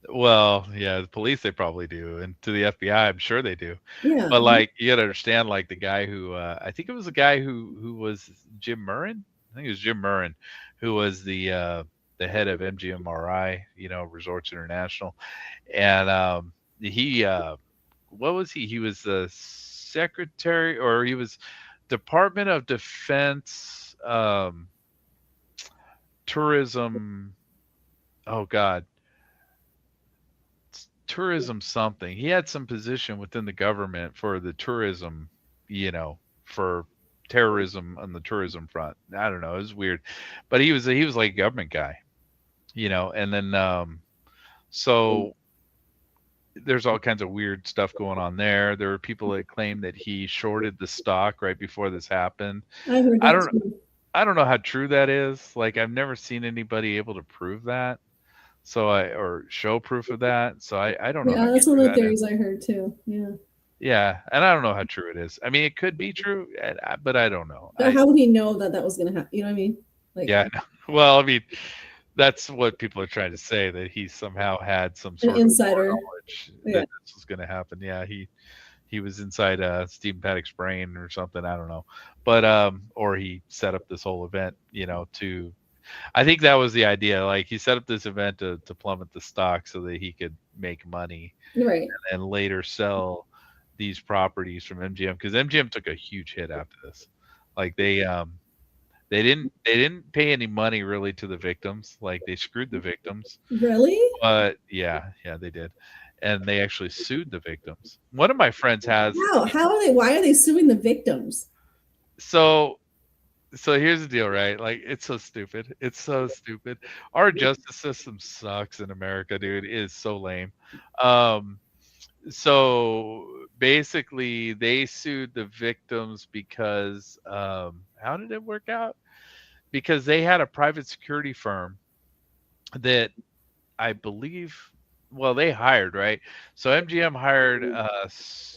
Well, yeah, the police, they probably do, and to the FBI, I'm sure they do. Yeah. But like, you gotta understand, like the guy who I think it was the guy who was Jim Murren. I think it was Jim Murren, who was the head of MGMRI, you know, Resorts International, and he what was he? He was the secretary, or he was Department of Defense tourism. Oh God. Tourism something. He had some position within the government for the tourism, you know, for terrorism on the tourism front. I don't know. It was weird, but he was like a government guy, you know. And then so there's all kinds of weird stuff going on there. There were people that claimed that he shorted the stock right before this happened. I heard that I don't know how true that is. Like, I've never seen anybody able to prove that. So or show proof of that. So I don't know. Yeah, that's one of the theories I heard too. Yeah. Yeah, and I don't know how true it is. I mean, it could be true, but I don't know. But how would he know that was going to happen? You know what I mean? Like, yeah. Well, I mean, that's what people are trying to say, that he somehow had some sort of insider knowledge that this was going to happen. Yeah, he was inside Stephen Paddock's brain or something. I don't know, but or he set up this whole event, you know, to. I think that was the idea. Like, he set up this event to plummet the stock so that he could make money, right? And then later sell these properties from MGM, because MGM took a huge hit after this. Like, they didn't pay any money really to the victims. Like, they screwed the victims. Really? But yeah, they did, and they actually sued the victims. One of my friends has. How are they? Why are they suing the victims? So here's the deal, right? Like, it's so stupid. It's so stupid. Our justice system sucks in America, dude. It is so lame. So basically, they sued the victims because how did it work out? Because they had a private security firm that I believe, well, they hired, right? So MGM hired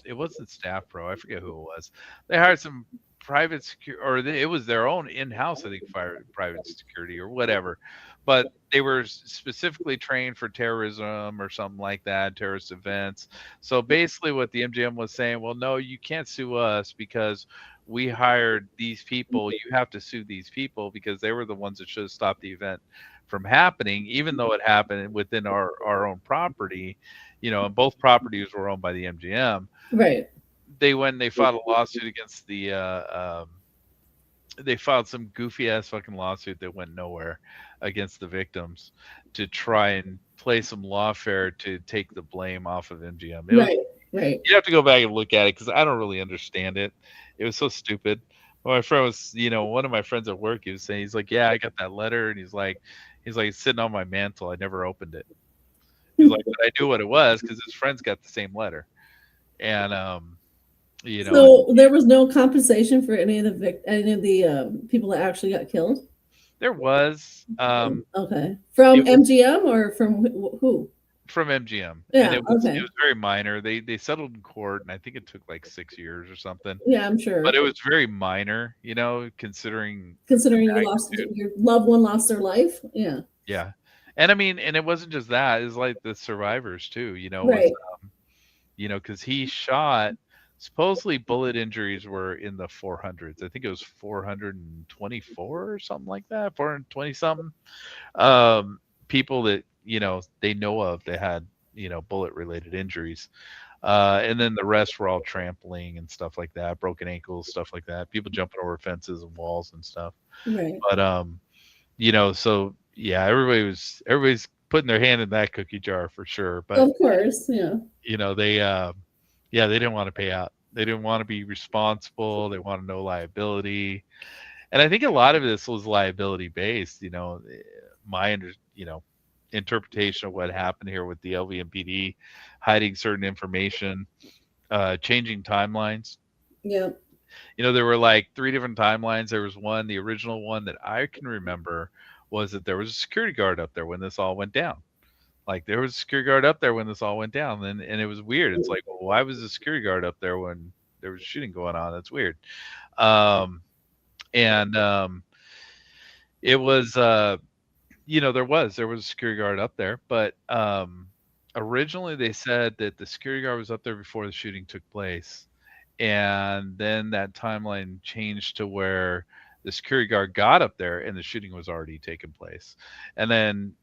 it wasn't Staff Pro, I forget who it was. They hired some private security, or it was their own in-house, I think, private security or whatever. But they were specifically trained for terrorism or something like that, terrorist events. So basically, what the MGM was saying, well, no, you can't sue us because we hired these people. You have to sue these people because they were the ones that should have stopped the event from happening, even though it happened within our own property. And both properties were owned by the MGM. Right. They went and they filed a lawsuit against they filed some goofy ass fucking lawsuit that went nowhere against the victims to try and play some lawfare to take the blame off of MGM. Right. You have to go back and look at it because I don't really understand it. It was so stupid. Well, my friend was, one of my friends at work, he was saying, he's like, yeah, I got that letter. And he's like, it's sitting on my mantle. I never opened it. He's like, but I knew what it was because his friends got the same letter. And, so there was no compensation for any of the people that actually got killed? There was. Okay. From MGM or from who? From MGM. Yeah, and it was okay. very minor. They settled in court, and I think it took like 6 years or something. Yeah, I'm sure. But it was very minor, considering your loved one lost their life. Yeah. Yeah. And I mean, and it wasn't just that, it's like the survivors too, Right. because he shot, supposedly bullet injuries were in the 400s. I think it was 424 or something like that, 420 something. People that, they know of that had, bullet related injuries. And then the rest were all trampling and stuff like that, broken ankles, stuff like that, people jumping over fences and walls and stuff. Right. But, so yeah, everybody's putting their hand in that cookie jar for sure. But of course, yeah. They didn't want to pay out. They didn't want to be responsible. They want to know liability. And I think a lot of this was liability based, my interpretation of what happened here with the LVMPD hiding certain information, changing timelines. Yeah. There were like 3 different timelines. There was one, the original one that I can remember was that there was a security guard up there when this all went down. Like there was a security guard up there when this all went down. And it was weird. It's like, well, why was the security guard up there when there was shooting going on? That's weird. It was, there was a security guard up there, but originally they said that the security guard was up there before the shooting took place. And then that timeline changed to where the security guard got up there and the shooting was already taken place. And then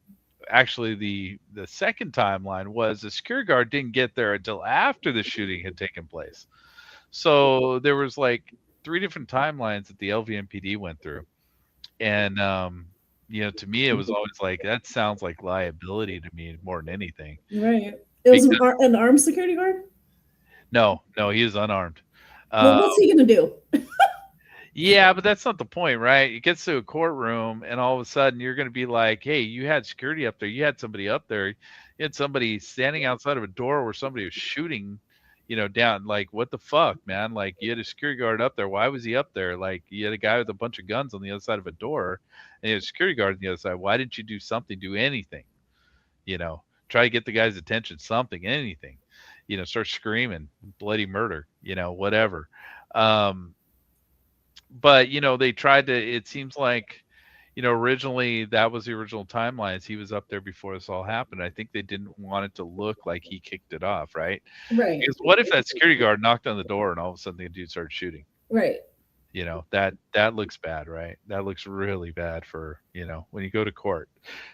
actually the second timeline was the security guard didn't get there until after the shooting had taken place. So there was like 3 different timelines that the LVMPD went through. And, to me, it was always like, that sounds like liability to me more than anything. Right. It was an armed security guard? No, he is unarmed. Well, what's he going to do? Yeah, but that's not the point, right? It gets to a courtroom and all of a sudden you're going to be like, hey, you had security up there. You had somebody up there. You had somebody standing outside of a door where somebody was shooting, down. Like, what the fuck, man? Like, you had a security guard up there. Why was he up there? Like, you had a guy with a bunch of guns on the other side of a door and you had a security guard on the other side. Why didn't you do something, do anything? Try to get the guy's attention, something, anything. Start screaming, bloody murder, whatever. But, they tried to, it seems like, originally that was the original timelines. He was up there before this all happened. I think they didn't want it to look like he kicked it off, right? Right. Because what if that security guard knocked on the door and all of a sudden the dude started shooting? Right. That looks bad, right? That looks really bad for, when you go to court.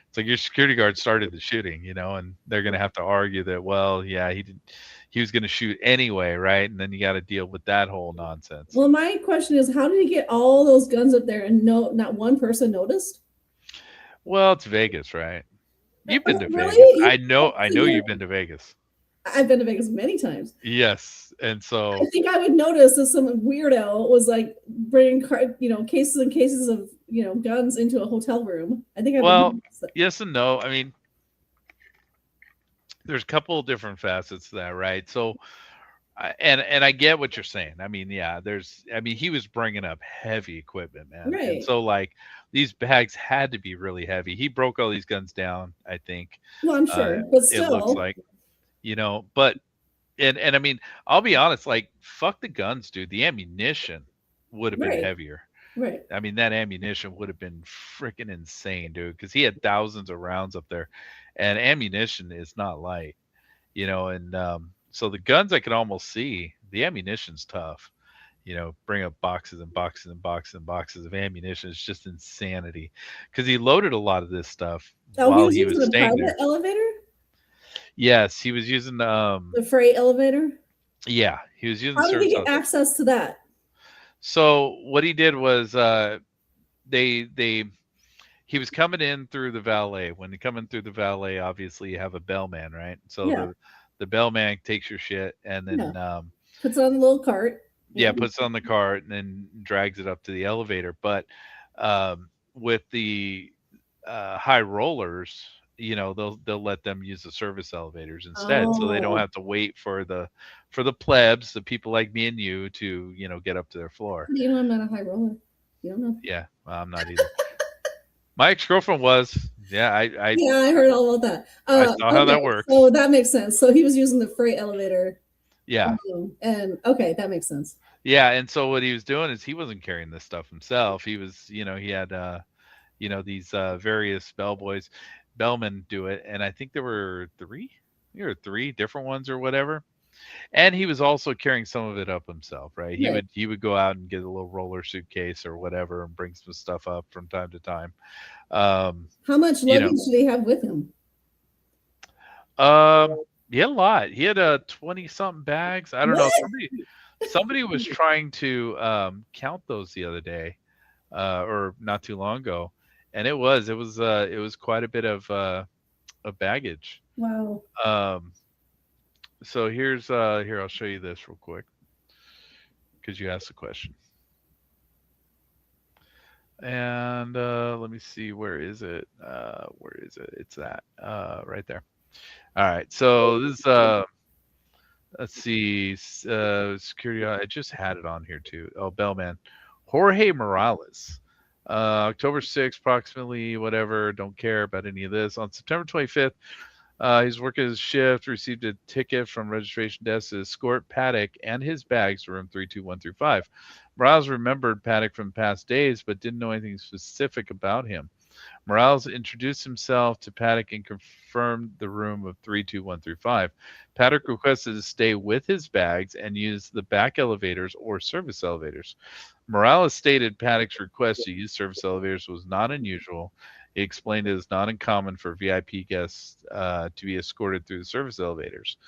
It's like your security guard started the shooting, and they're going to have to argue that, well, yeah, he was going to shoot anyway, right? And then you got to deal with that whole nonsense. Well, my question is, how did he get all those guns up there and not one person noticed? Well, it's Vegas, right? You've been to Really? Vegas. I know you've been to Vegas. I've been to Vegas many times. Yes, and so I think I would notice if some weirdo was like bringing cases and cases of guns into a hotel room. I think I would notice that. Yes and no. I mean, there's a couple of different facets to that, right? So, and I get what you're saying. I mean, yeah, he was bringing up heavy equipment, man. Right. And so, like, these bags had to be really heavy. He broke all these guns down, I think. Well, I'm sure, but still, it looks like, but, and I mean, I'll be honest, like, fuck the guns, dude. The ammunition would have been Right. heavier. Right. I mean, that ammunition would have been freaking insane, dude, because he had thousands of rounds up there, and ammunition is not light, and so the guns I could almost see, the ammunition's tough. Bring up boxes and boxes and boxes and boxes of ammunition. It's just insanity because he loaded a lot of this stuff Oh, while he was using a staying private there. elevator? Yes, he was using The freight elevator? yeah, he was using How did he service get elevator. access to that? So what he did was he was coming in through the valet. When you come in through the valet, obviously you have a bellman, right? So Yeah. the bellman takes your shit and then Puts it on the little cart. puts it on the cart and then drags it up to the elevator. But with the high rollers, they'll let them use the service elevators instead, so they don't Oh. have to wait for the plebs, the people like me and you, to get up to their floor. You know I'm not a high roller. You don't know. Yeah, I'm not either. My ex-girlfriend was. Yeah, I Yeah, I heard all about that. I saw how that works. So that makes sense. So he was using the freight elevator. Yeah. And okay, that makes sense. Yeah, and so what he was doing is he wasn't carrying this stuff himself. He was, he had these various bellmen do it, and I think there were three different ones or whatever. And he was also carrying some of it up himself, right? He would go out and get a little roller suitcase or whatever and bring some stuff up from time to time. How much luggage did he have with him? He had a lot. He had 20-something bags. I don't know. Somebody was trying to count those the other day, or not too long ago, and it was quite a bit of baggage. Wow. So here I'll show you this real quick because you asked the question. And let me see, where is it? It's that right there. All right, so this is let's see, security. I just had it on here too. Oh, bellman Jorge Morales, October 6th, approximately, whatever, don't care about any of this. On September 25th, he's working his shift, received a ticket from registration desk to escort Paddock and his bags to room 32135. Morales remembered Paddock from past days, but didn't know anything specific about him. Morales introduced himself to Paddock and confirmed the room of 32135. Paddock requested to stay with his bags and use the back elevators or service elevators. Morales stated Paddock's request to use service elevators was not unusual. He explained it is not uncommon for VIP guests to be escorted through the service elevators.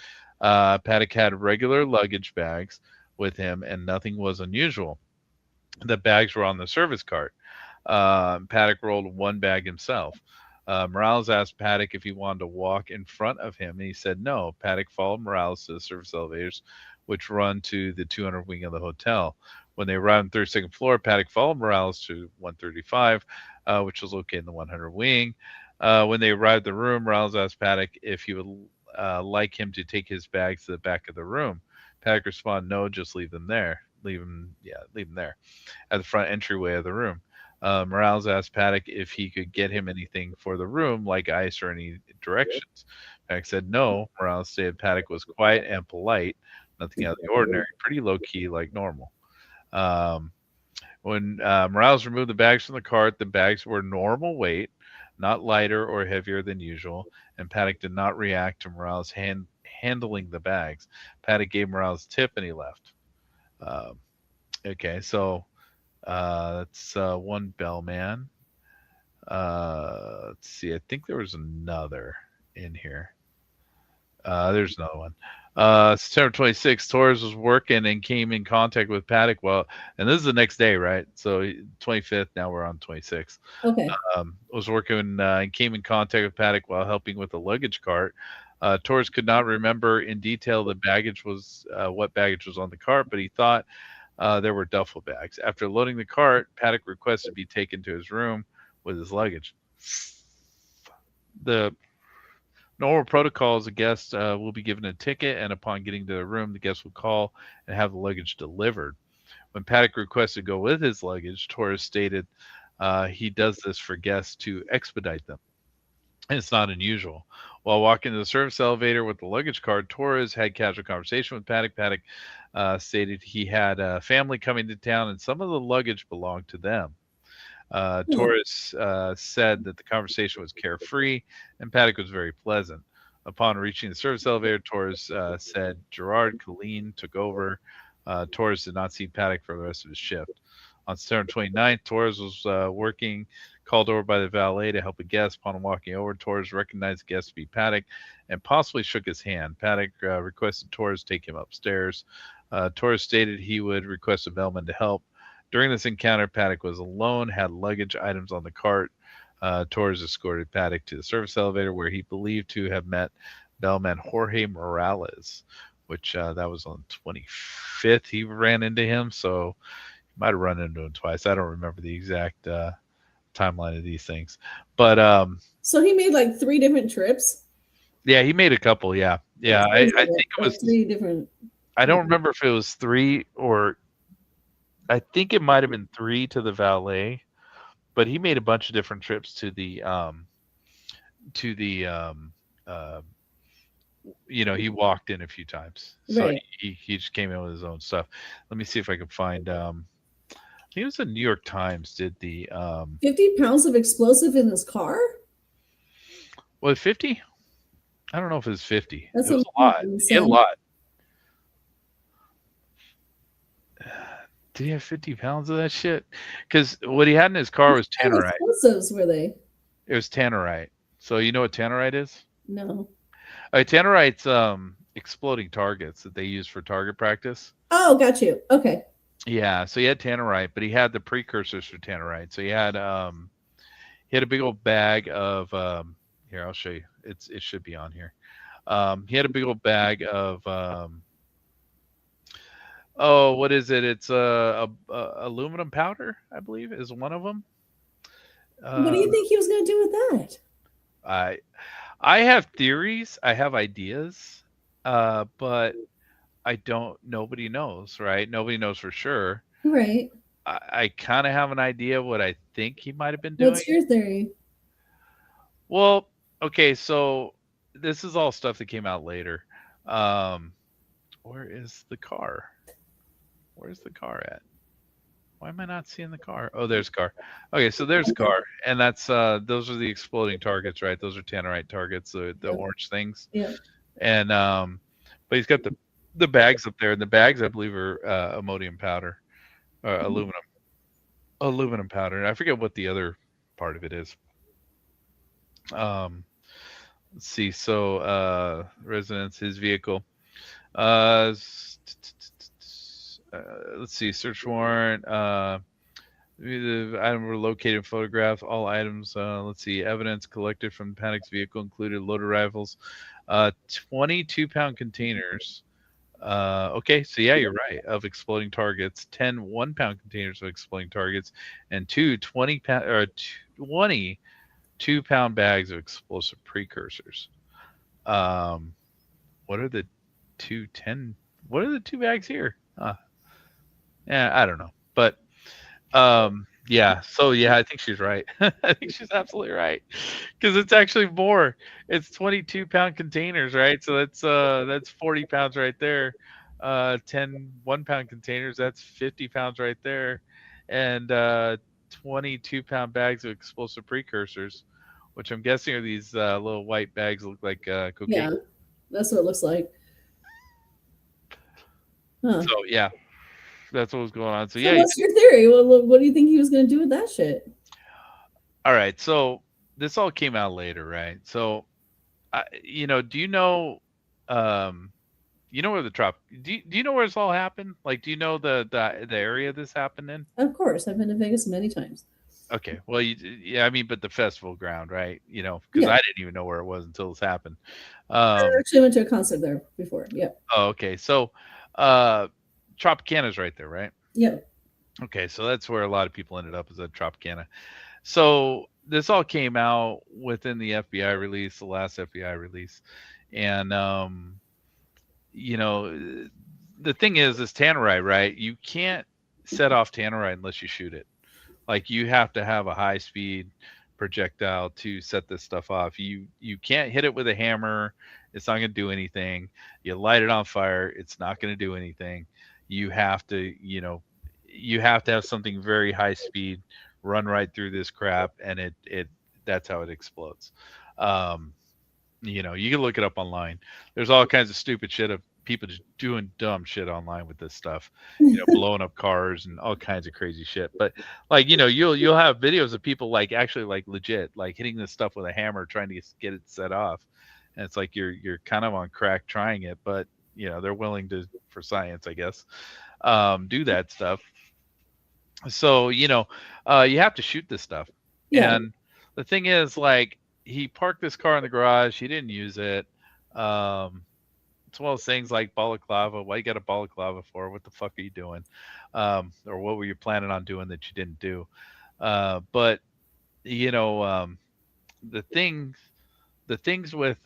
Paddock had regular luggage bags with him, and nothing was unusual. The bags were on the service cart. Paddock rolled one bag himself. Morales asked Paddock if he wanted to walk in front of him, and he said no. Paddock followed Morales to the service elevators, which run to the 200 wing of the hotel. When they arrived on the 32nd floor, Paddock followed Morales to 135, which was located in the 100 wing. When they arrived at the room, Morales asked Paddock if he would like him to take his bags to the back of the room. Paddock responded, no, just leave them there. Leave them there at the front entryway of the room. Morales asked Paddock if he could get him anything for the room, like ice or any directions. Paddock said no. Morales stated Paddock was quiet and polite, nothing out of the ordinary, pretty low-key like normal. When Morales removed the bags from the cart, the bags were normal weight, not lighter or heavier than usual, and Paddock did not react to Morales handling the bags. Paddock gave Morales a tip and he left. Okay, so that's one bellman. Let's see, I think there was another in here. There's another one. September 26th, Torres was working and came in contact with Paddock. Well, and this is the next day, right? So 25th, now we're on 26th. Okay. Was working and came in contact with Paddock while helping with the luggage cart. Torres could not remember in detail the baggage was what baggage was on the cart, but he thought there were duffel bags. After loading the cart, Paddock requested to be taken to his room with his luggage. The normal protocol is a guest will be given a ticket, and upon getting to the room, the guest will call and have the luggage delivered. When Paddock requested to go with his luggage, Torres stated he does this for guests to expedite them. It's not unusual. While walking to the service elevator with the luggage cart, Torres had casual conversation with Paddock. Paddock stated he had a family coming to town and some of the luggage belonged to them. Torres said that the conversation was carefree and Paddock was very pleasant. Upon reaching the service elevator, Torres said Gerard Colleen took over. Torres did not see Paddock for the rest of his shift. On September 29th, Torres was working, called over by the valet to help a guest. Upon walking over, Torres recognized the guest to be Paddock and possibly shook his hand. Paddock requested Torres take him upstairs. Torres stated he would request a bellman to help. During this encounter, Paddock was alone, had luggage items on the cart. Torres escorted Paddock to the service elevator where he believed to have met bellman Jorge Morales, which that was on 25th. He ran into him, so he might have run into him twice. I don't remember the exact timeline of these things, but So he made like 3 different trips. yeah, he made a couple. Yeah, I think it was 3 different. I don't remember if it was 3 or I think it might have been 3 to the valet, but he made a bunch of different trips to the he walked in a few times. So Right. he just came in with his own stuff. Let me see if I can find I think it was the New York Times did the 50 pounds of explosive in his car? was it 50? I don't know if it was 50. That's it was a lot. insane. He had a lot. Did he have 50 pounds of that shit? Because what he had in his car was What kind of tannerite. explosives were they? It was tannerite. So you know what tannerite is? No. Tannerite's exploding targets that they use for target practice. Oh, got you. Okay. Yeah, so he had tannerite, but he had the precursors for tannerite. So he had a big old bag of here, I'll show you. It should be on here. He had a big old bag of what is it? It's aluminum powder, I believe, is one of them. What do you think he was going to do with that? I have theories, I have ideas, but I don't. Nobody knows, right? Nobody knows for sure. Right. I kind of have an idea what I think he might have been doing. What's your theory? Well, okay, so this is all stuff that came out later. Where is the car? Where's the car at? Why am I not seeing the car? Oh, there's car. Okay, so there's the car, and that's those are the exploding targets, right? Those are tannerite targets, the orange things. Yeah. And but he's got the bags up there, and the bags I believe are ammonium powder, aluminum powder. And I forget what the other part of it is. Let's see. So residence, his vehicle. Let's see. Search warrant. The item were located, photographed. All items. Let's see. Evidence collected from Paddock's vehicle included loaded rifles, 22-pound containers. Okay, so yeah, you're right. Of exploding targets, 10 1-pound containers of exploding targets, and 22-pound bags of explosive precursors. What are the 210? What are the 2 bags here? Yeah, I don't know, but yeah. So yeah, I think she's right. I think she's absolutely right, because it's actually more. It's 22-pound containers, right? So that's 40 pounds right there. 10 1-pound containers, that's 50 pounds right there, and 22-pound bags of explosive precursors, which I'm guessing are these little white bags that look like cocaine. Yeah, that's what it looks like. Huh. So yeah, that's what was going on. So So yeah. what's your theory? What do you think he was going to do with that shit? All right. So this all came out later, right? So, do you know, you know where the trop? Do you know where this all happened? Like, do you know the area this happened in? Of course, I've been to Vegas many times. Okay. Well, yeah, I mean, but the festival ground, right? Because I didn't even know where it was until this happened. I actually went to a concert there before. Yep. Oh, okay. So, Tropicana's right there, right? Yep. Okay, so that's where a lot of people ended up, is at Tropicana. So this all came out within the FBI release, the last FBI release, and the thing is tannerite, right? You can't set off tannerite unless you shoot it. Like, you have to have a high speed projectile to set this stuff off. You can't hit it with a hammer. It's not going to do anything. You light it on fire. It's not going to do anything. You have to, you have to have something very high speed run right through this crap, and it that's how it explodes. You can look it up online. There's all kinds of stupid shit of people just doing dumb shit online with this stuff, blowing up cars and all kinds of crazy shit. But like, you'll have videos of people like actually like legit, like hitting this stuff with a hammer, trying to get it set off. And it's like, you're kind of on crack trying it, but they're willing to, for science, I guess, do that stuff. So, you have to shoot this stuff. Yeah. And the thing is, like, he parked this car in the garage. He didn't use it. It's one of those things like balaclava. Why you got a balaclava for? What the fuck are you doing? Or what were you planning on doing that you didn't do? But the things with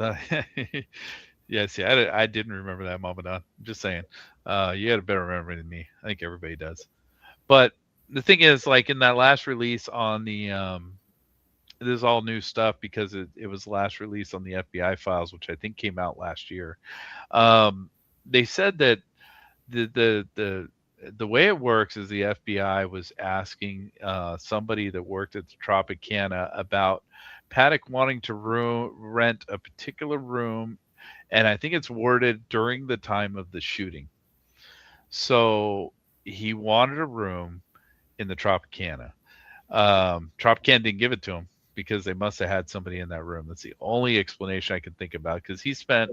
yes, yeah, I didn't remember that moment. I'm just saying. You had a better memory than me. I think everybody does. But the thing is, like in that last release on the this is all new stuff because it was last released on the FBI files, which I think came out last year. They said that the way it works is the FBI was asking somebody that worked at the Tropicana about Paddock wanting to rent a particular room, and I think it's worded during the time of the shooting. So he wanted a room in the Tropicana. Tropicana didn't give it to him, because they must have had somebody in that room. That's the only explanation I can think about, because he spent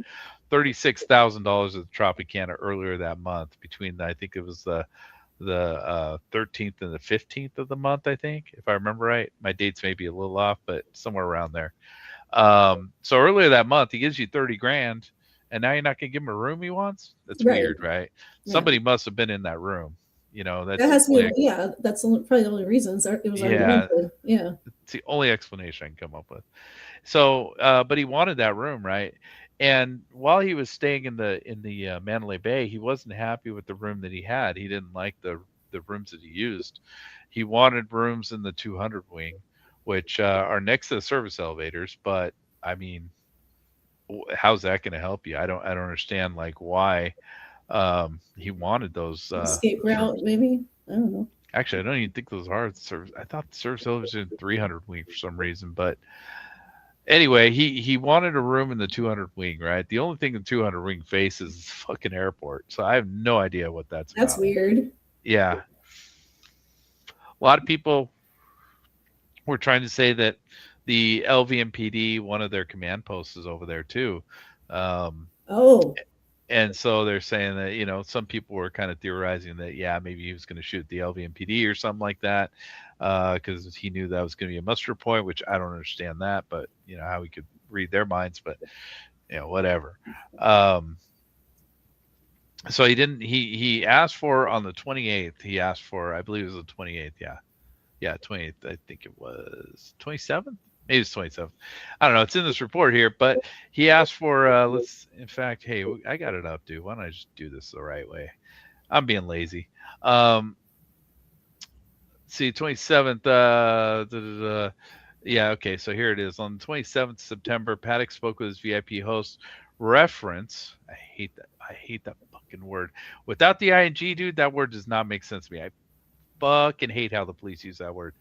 $36,000 at the Tropicana earlier that month, between I think it was the 13th and the 15th of the month, I think, if I remember right. My dates may be a little off, but somewhere around there. So earlier that month, he gives you 30 grand, and now you're not going to give him a room he wants? That's weird, right? Yeah. Somebody must have been in that room. That has to be, that's probably the only reason. It was argumented. Yeah. It's the only explanation I can come up with. So, but he wanted that room, right? And while he was staying in the Mandalay Bay, he wasn't happy with the room that he had. He didn't like the rooms that he used. He wanted rooms in the 200 wing, which are next to the service elevators. But I mean, how's that going to help you? I don't understand, like, why he wanted those escape route, maybe. I don't know. Actually, I don't even think those are service. I thought the service elevators in 300 wing for some reason. But anyway, he wanted a room in the 200 wing, right? The only thing the 200 wing faces is the fucking airport. So I have no idea what that's about. That's weird. Yeah. A lot of people were trying to say that the LVMPD, one of their command posts, is over there too. And so they're saying that, some people were kind of theorizing that, yeah, maybe he was going to shoot the LVMPD or something like that, because he knew that was going to be a muster point, which I don't understand that, but, how he could read their minds, but, whatever. So he asked for on the 28th, I believe it was the 28th. Yeah, 28th. I think it was 27th. Maybe it's 27th. I don't know. It's in this report here, but he asked for, in fact, hey, I got it up, dude. Why don't I just do this the right way? I'm being lazy. See, 27th. Yeah, okay. So here it is. On the 27th September, Paddock spoke with his VIP host. Reference. I hate that fucking word. Without the ing, dude, that word does not make sense to me. I fucking hate how the police use that word.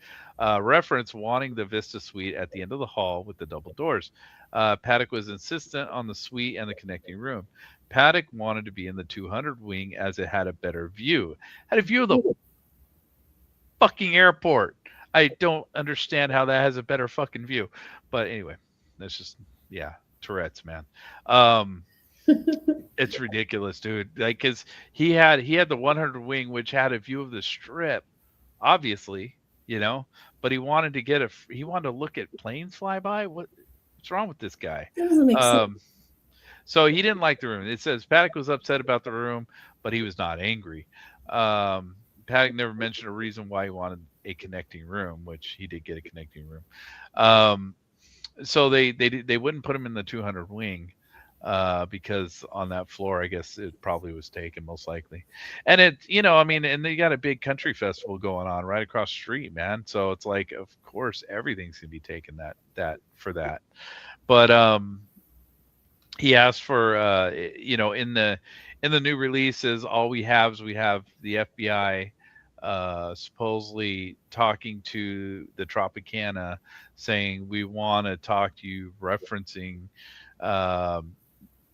Reference wanting the Vista suite at the end of the hall with the double doors. Paddock was insistent on the suite and the connecting room. Paddock wanted to be in the 200 wing as it had a better view. Had a view of the fucking airport. I don't understand how that has a better fucking view. But anyway, that's just, Tourette's, man. It's ridiculous, dude. Like, cause he had the 100 wing, which had a view of the strip, obviously, but he wanted to look at planes fly by. What's wrong with this guy? That doesn't make sense. So he didn't like the room. It says Paddock was upset about the room, but he was not angry. Paddock never mentioned a reason why he wanted a connecting room, which he did get a connecting room. So they wouldn't put him in the 200 wing. because on that floor, I guess it probably was taken most likely. And it, you know, I mean, and they got a big country festival going on right across the street, man. So it's like, of course, everything's gonna be taken that for that. But he asked for, you know, in the new releases, all we have is we have the FBI supposedly talking to the Tropicana, saying we want to talk to you, referencing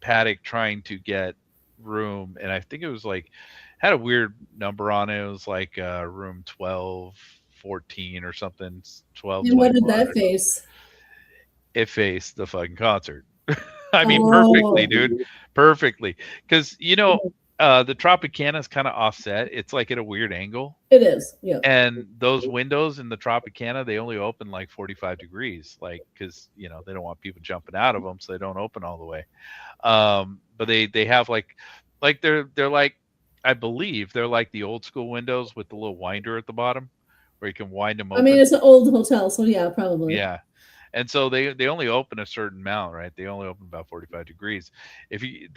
Paddock trying to get room, and I think it was like had a weird number on it. It was like room 1214 or something. 12. And what did that face? It faced the fucking concert. I mean, perfectly, dude, perfectly. Because you know, the Tropicana is kind of offset. It's like at a weird angle. It is, yeah. And those windows in the Tropicana, they only open like 45 degrees, like because you know they don't want people jumping out of them, so they don't open all the way. But they have like they're like, I believe they're like the old school windows with the little winder at the bottom, where you can wind them open. I mean, it's an old hotel, so yeah, probably. Yeah. And so they only open a certain amount, right? They only open about 45 degrees. If you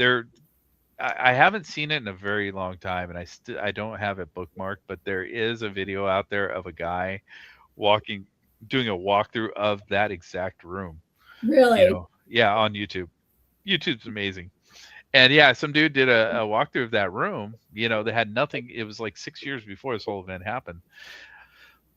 I haven't seen it in a very long time, and I don't have it bookmarked, but there is a video out there of a guy doing a walkthrough of that exact room. Really? You know? Yeah, on YouTube. YouTube's amazing. And yeah, some dude did a walkthrough of that room. You know, they had nothing. It was like 6 years before this whole event happened.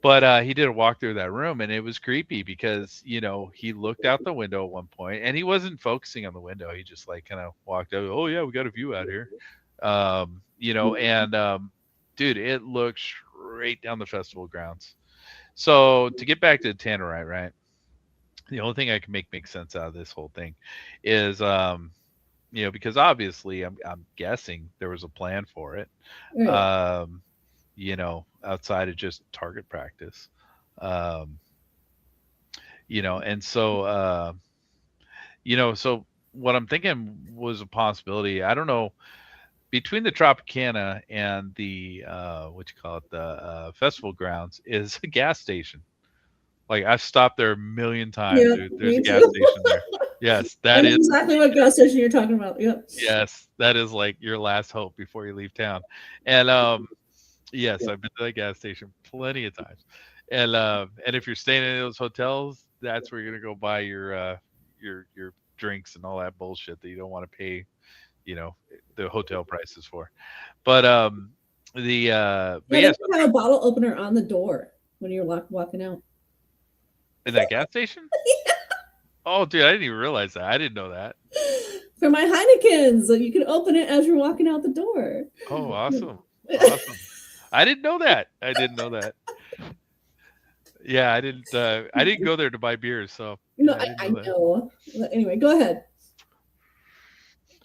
But he did a walkthrough of that room, and it was creepy because, you know, he looked out the window at one point, and he wasn't focusing on the window. He just like kind of walked out. Oh yeah, we got a view out here. You know, and dude, it looks straight down the festival grounds. So to get back to the Tannerite, right? The only thing I can make sense out of this whole thing is, you know, because obviously I'm guessing there was a plan for it. Right. You know, outside of just target practice, you know, and so, you know, so what I'm thinking was a possibility. I don't know, between the Tropicana and the what you call it, the festival grounds, is a gas station. Like I've stopped there a million times, Yeah, dude. There's me a gas too. station there. Yes, that That's is exactly what gas station you're talking about. Yep. yes, that is like your last hope before you leave town. And yes, I've been to that gas station plenty of times. And if you're staying in those hotels, that's where you're gonna go buy your drinks and all that bullshit that you don't want to pay, you know, the hotel prices for. But but Yeah, yes, they have a bottle opener on the door when you're walking out. in that gas station? Oh, dude, I didn't even realize that. I didn't know that. For my Heinekens, you can open it as you're walking out the door. Oh, awesome. Awesome. I didn't know that. I didn't know that. Yeah, I didn't go there to buy beers, so No, yeah, I didn't that. know. Anyway, go ahead.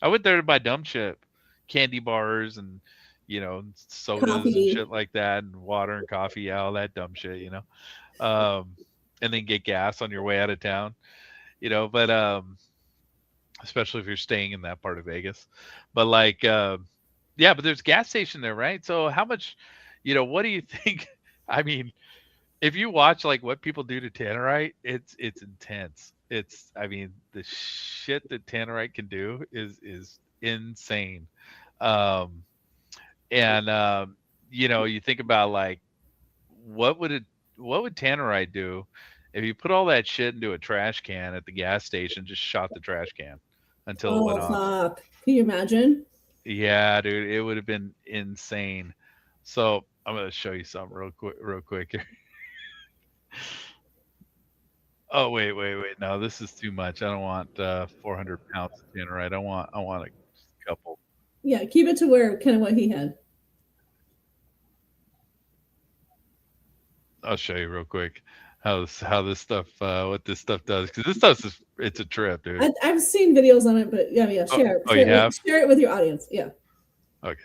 I went there to buy dumb shit, candy bars and, you know, sodas Coffee. and shit like that, and water and coffee, yeah, all that dumb shit, you know. And then get gas on your way out of town, you know. But especially if you're staying in that part of Vegas. But like, yeah, but there's a gas station there, right? So how much, you know, what do you think? I mean, if you watch like what people do to Tannerite, it's intense. I mean, the shit that Tannerite can do is insane. And you know, you think about like what would Tannerite do if you put all that shit into a trash can at the gas station, just shot the trash can until it went off? Fuck. Can you imagine? Yeah, dude, it would have been insane. So I'm gonna show you something real quick here. Oh wait. No, this is too much. I don't want 400 pounds of Tannerite. I want a couple. Yeah, keep it to where kind of what he had. I'll show you real quick how this stuff what this stuff does, because this stuff it's a trip, dude. I've seen videos on it, but yeah, share it. Oh, you have? Share it with your audience. Yeah. Okay.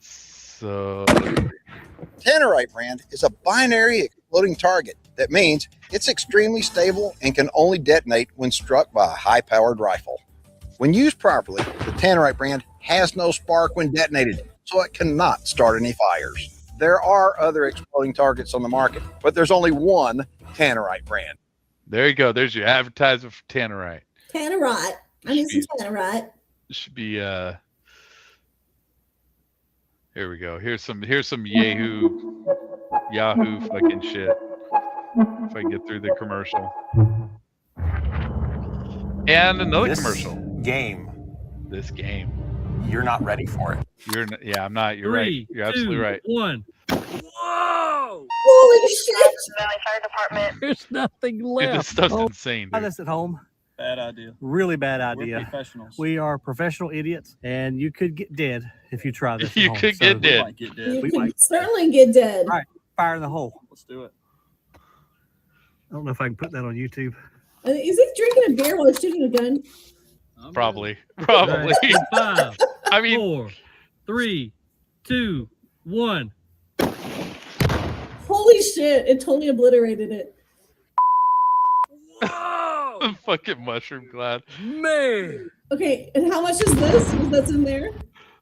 So Tannerite brand is a binary exploding target. That means it's extremely stable and can only detonate when struck by a high-powered rifle. When used properly, the Tannerite brand has no spark when detonated, so it cannot start any fires. There are other exploding targets on the market, but there's only one Tannerite brand. There you go. There's your advertisement for Tannerite. Tannerite. I need some Tannerite. Should be here we go. Here's some Yahoo fucking shit. If I can get through the commercial. And another commercial. This game. You're not ready for it. Yeah, I'm not. You're right. You're absolutely right. 1. Whoa! Holy shit! Valley Fire Department. There's nothing Dude, left. this stuff's insane, Try dude. this at home. Bad idea. Really bad We're idea. professionals. We are professional idiots, and you could get dead if you try this. at You home. could get dead. Might get You dead. We could might. certainly get dead. All right. Fire in the hole. Let's do it. I don't know if I can put that on YouTube. Is he drinking a beer while he's shooting a gun? Probably. 5, I mean, 4, 3, 2, 1. Holy shit! It totally obliterated it. Whoa! fucking mushroom cloud. Man. Okay, and how much is this? That's in there?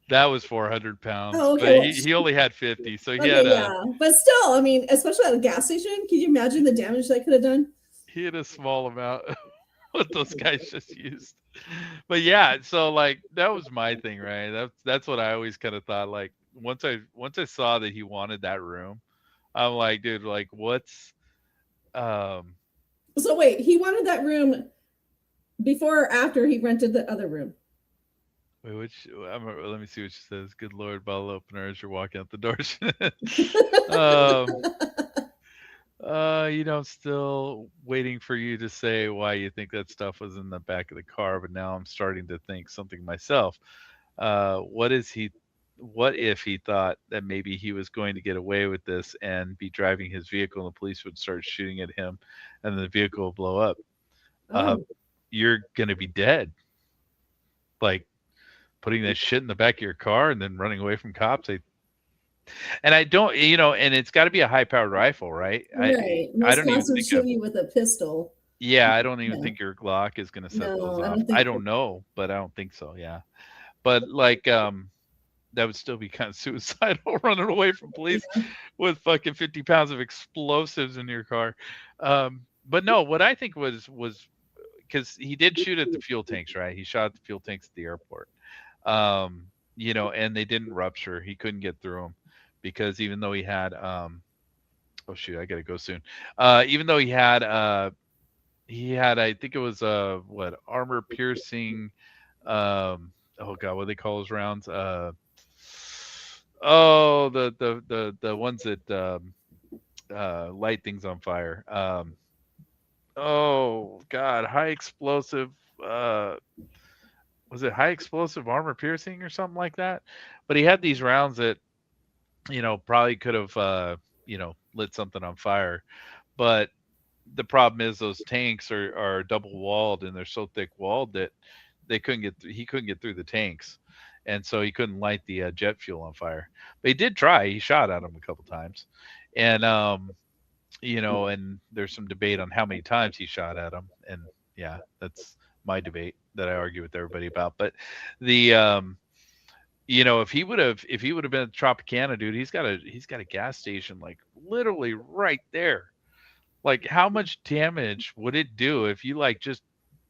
That was 400 pounds. Oh, okay. But he only had 50, so he Okay, had yeah. But still, I mean, especially at a gas station, can you imagine the damage that could have done? he had a small amount of what those guys just used. But yeah, so like that was my thing, right? That's what I always kind of thought. Like once I saw that he wanted that room, I'm like, dude, like what's So wait, he wanted that room before or after he rented the other room? wait, let me see what she says. Good Lord, bottle opener as you're walking out the door. I'm still waiting for you to say why you think that stuff was in the back of the car, but now I'm starting to think something myself. What if he thought that maybe he was going to get away with this and be driving his vehicle and the police would start shooting at him and the vehicle will blow up? You're going to be dead. Like putting that shit in the back of your car and then running away from cops. And I don't, and it's got to be a high-powered rifle, right? Right. I don't even think shoot you with a pistol. Yeah, I don't even No. think your Glock is going to set No, those I off. don't think I so. don't know, but I don't think so. Yeah, but like that would still be kind of suicidal, running away from police with fucking 50 pounds of explosives in your car. But no, what I think was because he did shoot at the fuel tanks, right? He shot at the fuel tanks at the airport. And they didn't rupture. He couldn't get through them because even though he had oh shoot, I gotta go soon. Even though he had I think it was armor piercing oh god, what do they call those rounds? The ones that light things on fire. Oh god, high explosive was it high explosive armor piercing or something like that? But he had these rounds that probably could have lit something on fire. But the problem is those tanks are double walled and they're so thick walled that he couldn't get through the tanks, and so he couldn't light the jet fuel on fire. But he did try. He shot at them a couple times, and and there's some debate on how many times he shot at them, and yeah, that's my debate that I argue with everybody about. But the if he would have been at Tropicana, dude, he's got a gas station like literally right there. Like how much damage would it do if you like just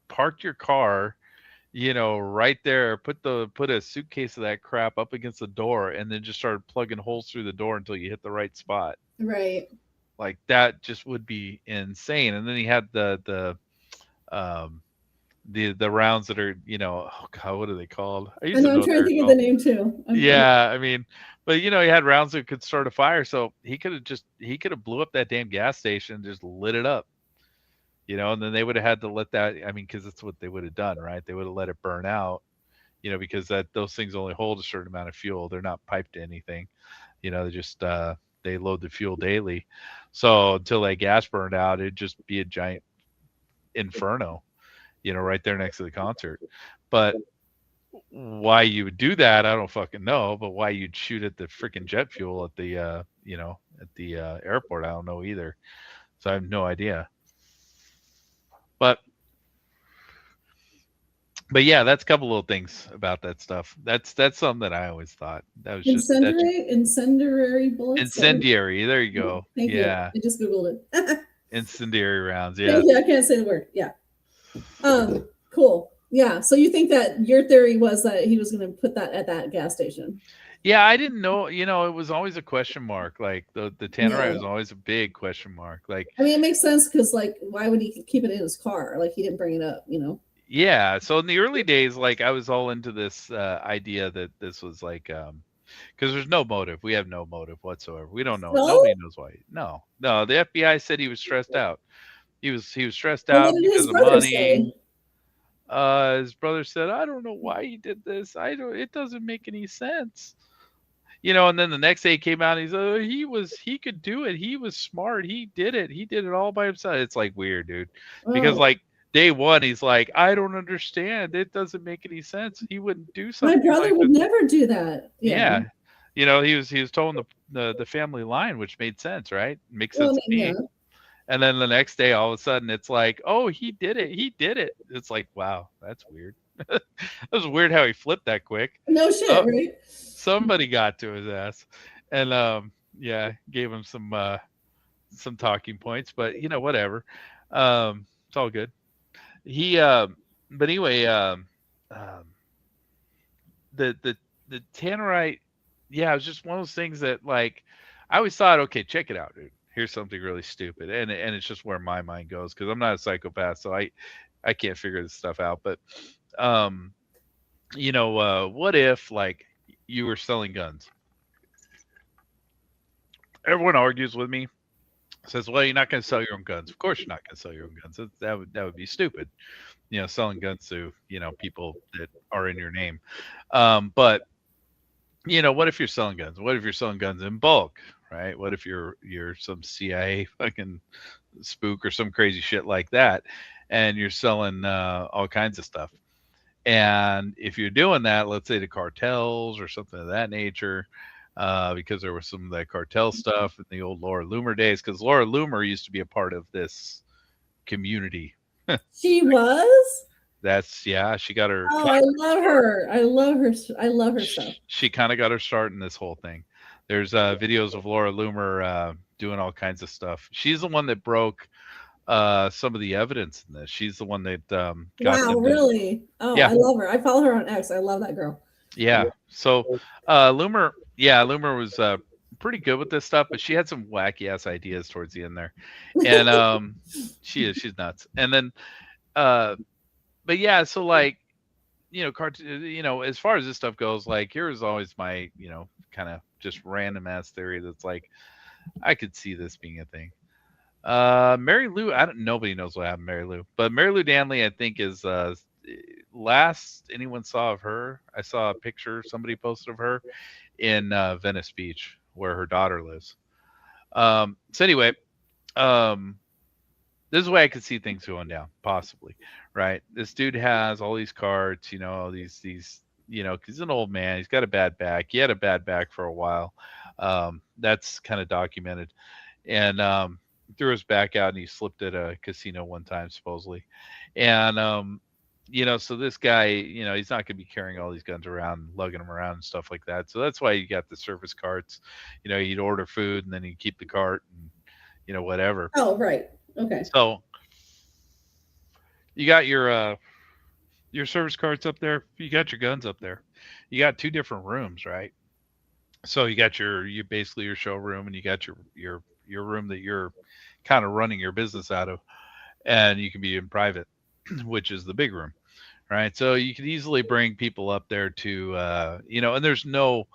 parked your car right there, put a suitcase of that crap up against the door and then just started plugging holes through the door until you hit the right spot? Right. Like that just would be insane. And then he had the rounds that are, oh god, what are they called? I know, I'm trying to think of the name too. Yeah, I mean, but he had rounds that could start a fire, so he could have blew up that damn gas station and just lit it up. And then they would have had to let that, I mean, because that's what they would have done, right? They would have let it burn out, because those things only hold a certain amount of fuel. They're not piped to anything. They just they load the fuel daily. So until that gas burned out, it'd just be a giant inferno, right there next to the concert. But why you would do that, I don't fucking know. But why you'd shoot at the freaking jet fuel at the airport, I don't know either. So I have no idea. But yeah, that's a couple little things about that stuff. That's something that I always thought. That was incendiary bullets. Incendiary. There you go. Thank yeah. you. I just Googled it. Incendiary rounds. Yeah. Yeah, I can't say the word. Yeah. Cool. Yeah. So you think that your theory was that he was going to put that at that gas station? Yeah, I didn't know. You know, it was always a question mark. Like the tannerite Yeah. was always a big question mark. Like, I mean, it makes sense because, like, why would he keep it in his car? Like, he didn't bring it up, you know? yeah. So in the early days, like I was all into this idea that this was like, because there's no motive. We have no motive whatsoever. We don't know. No? Nobody knows why. No. The FBI said he was stressed out. He was stressed Well, out what did because his of brother money. say? His brother said, "I don't know why he did this. It doesn't make any sense." You know, and then the next day he came out and he could do it. He was smart. He did it. He did it all by himself. It's like weird, dude. Because Oh. like day one, he's like, I don't understand. It doesn't make any sense. He wouldn't do My something brother like would this. never do that. Yeah. You know, he was towing the family line, which made sense, right? Makes Well, sense to me. yeah. And then the next day, all of a sudden, it's like, oh, he did it. He did it. It's like, wow, that's weird. That was weird how he flipped that quick. No shit, Oh, right? somebody got to his ass, and yeah, gave him some talking points. But you know, whatever. It's all good. He but anyway, the tannerite, yeah, it was just one of those things that like I always thought, okay, check it out, dude. Here's something really stupid, and it's just where my mind goes because I'm not a psychopath, so I can't figure this stuff out. But you know, what if like you were selling guns? Everyone argues with me, says, well, you're not going to sell your own guns. Of course you're not going to sell your own guns. That would be stupid. You know, selling guns to, you know, people that are in your name. But you know, what if you're selling guns? What if you're selling guns in bulk, right? What if you're some CIA fucking spook or some crazy shit like that, and you're selling all kinds of stuff? And if you're doing that, let's say to cartels or something of that nature, because there was some of that cartel stuff in the old Laura Loomer days, because Laura Loomer used to be a part of this community. She was? Yeah, she got her. Oh, I love her. I love her. I love her stuff. She kind of got her start in this whole thing. There's videos of Laura Loomer doing all kinds of stuff. She's the one that broke some of the evidence in this. She's the one that got Wow, really? Oh, yeah. I love her. I follow her on X. I love that girl. Yeah. So Loomer was pretty good with this stuff, but she had some wacky ass ideas towards the end there. And she's nuts. And then but yeah, so like, you know, as far as this stuff goes, like here's always my, you know, kind of just random ass theory that's like I could see this being a thing. Mary Lou, nobody knows what happened to Mary Lou, but Mary Lou Danley, I think, is last anyone saw of her. I saw a picture somebody posted of her in Venice Beach, where her daughter lives. So anyway, this is the way I could see things going down, possibly, right? This dude has all these cards, you know, these, you know, 'cause he's an old man. He's got a bad back. He had a bad back for a while. That's kind of documented. And threw his back out and he slipped at a casino one time, supposedly. And, you know, so this guy, you know, he's not going to be carrying all these guns around, lugging them around and stuff like that. So that's why you got the service carts. You know, you'd order food and then you'd keep the cart and, you know, whatever. Oh, right. Okay. So you got your service carts up there. You got your guns up there. You got two different rooms, right? So you got you basically your showroom, and you got your room that you're kind of running your business out of, and you can be in private, which is the big room, right? So you could easily bring people up there to, you know, and there's no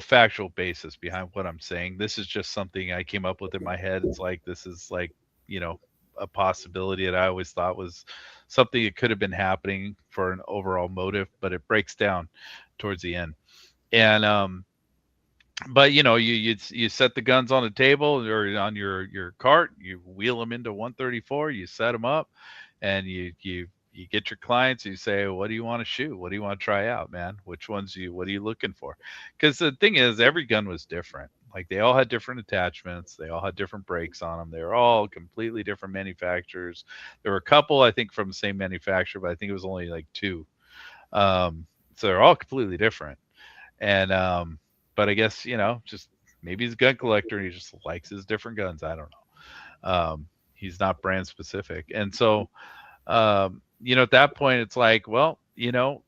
factual basis behind what I'm saying. This is just something I came up with in my head. It's like, this is like, you know, a possibility that I always thought was something that could have been happening for an overall motive, but it breaks down towards the end. And, but you know, you set the guns on the table or on your cart, you wheel them into 134, you set them up, and you get your clients. You say, what do you want to shoot? What do you want to try out, man? What are you looking for? Because the thing is, every gun was different. Like they all had different attachments. They all had different brakes on them. They were all completely different manufacturers. There were a couple, I think, from the same manufacturer, but I think it was only like two. So they're all completely different. And, but I guess, you know, just maybe he's a gun collector and he just likes his different guns. I don't He's not brand specific. And so, you know, at that point, it's like, well, you know,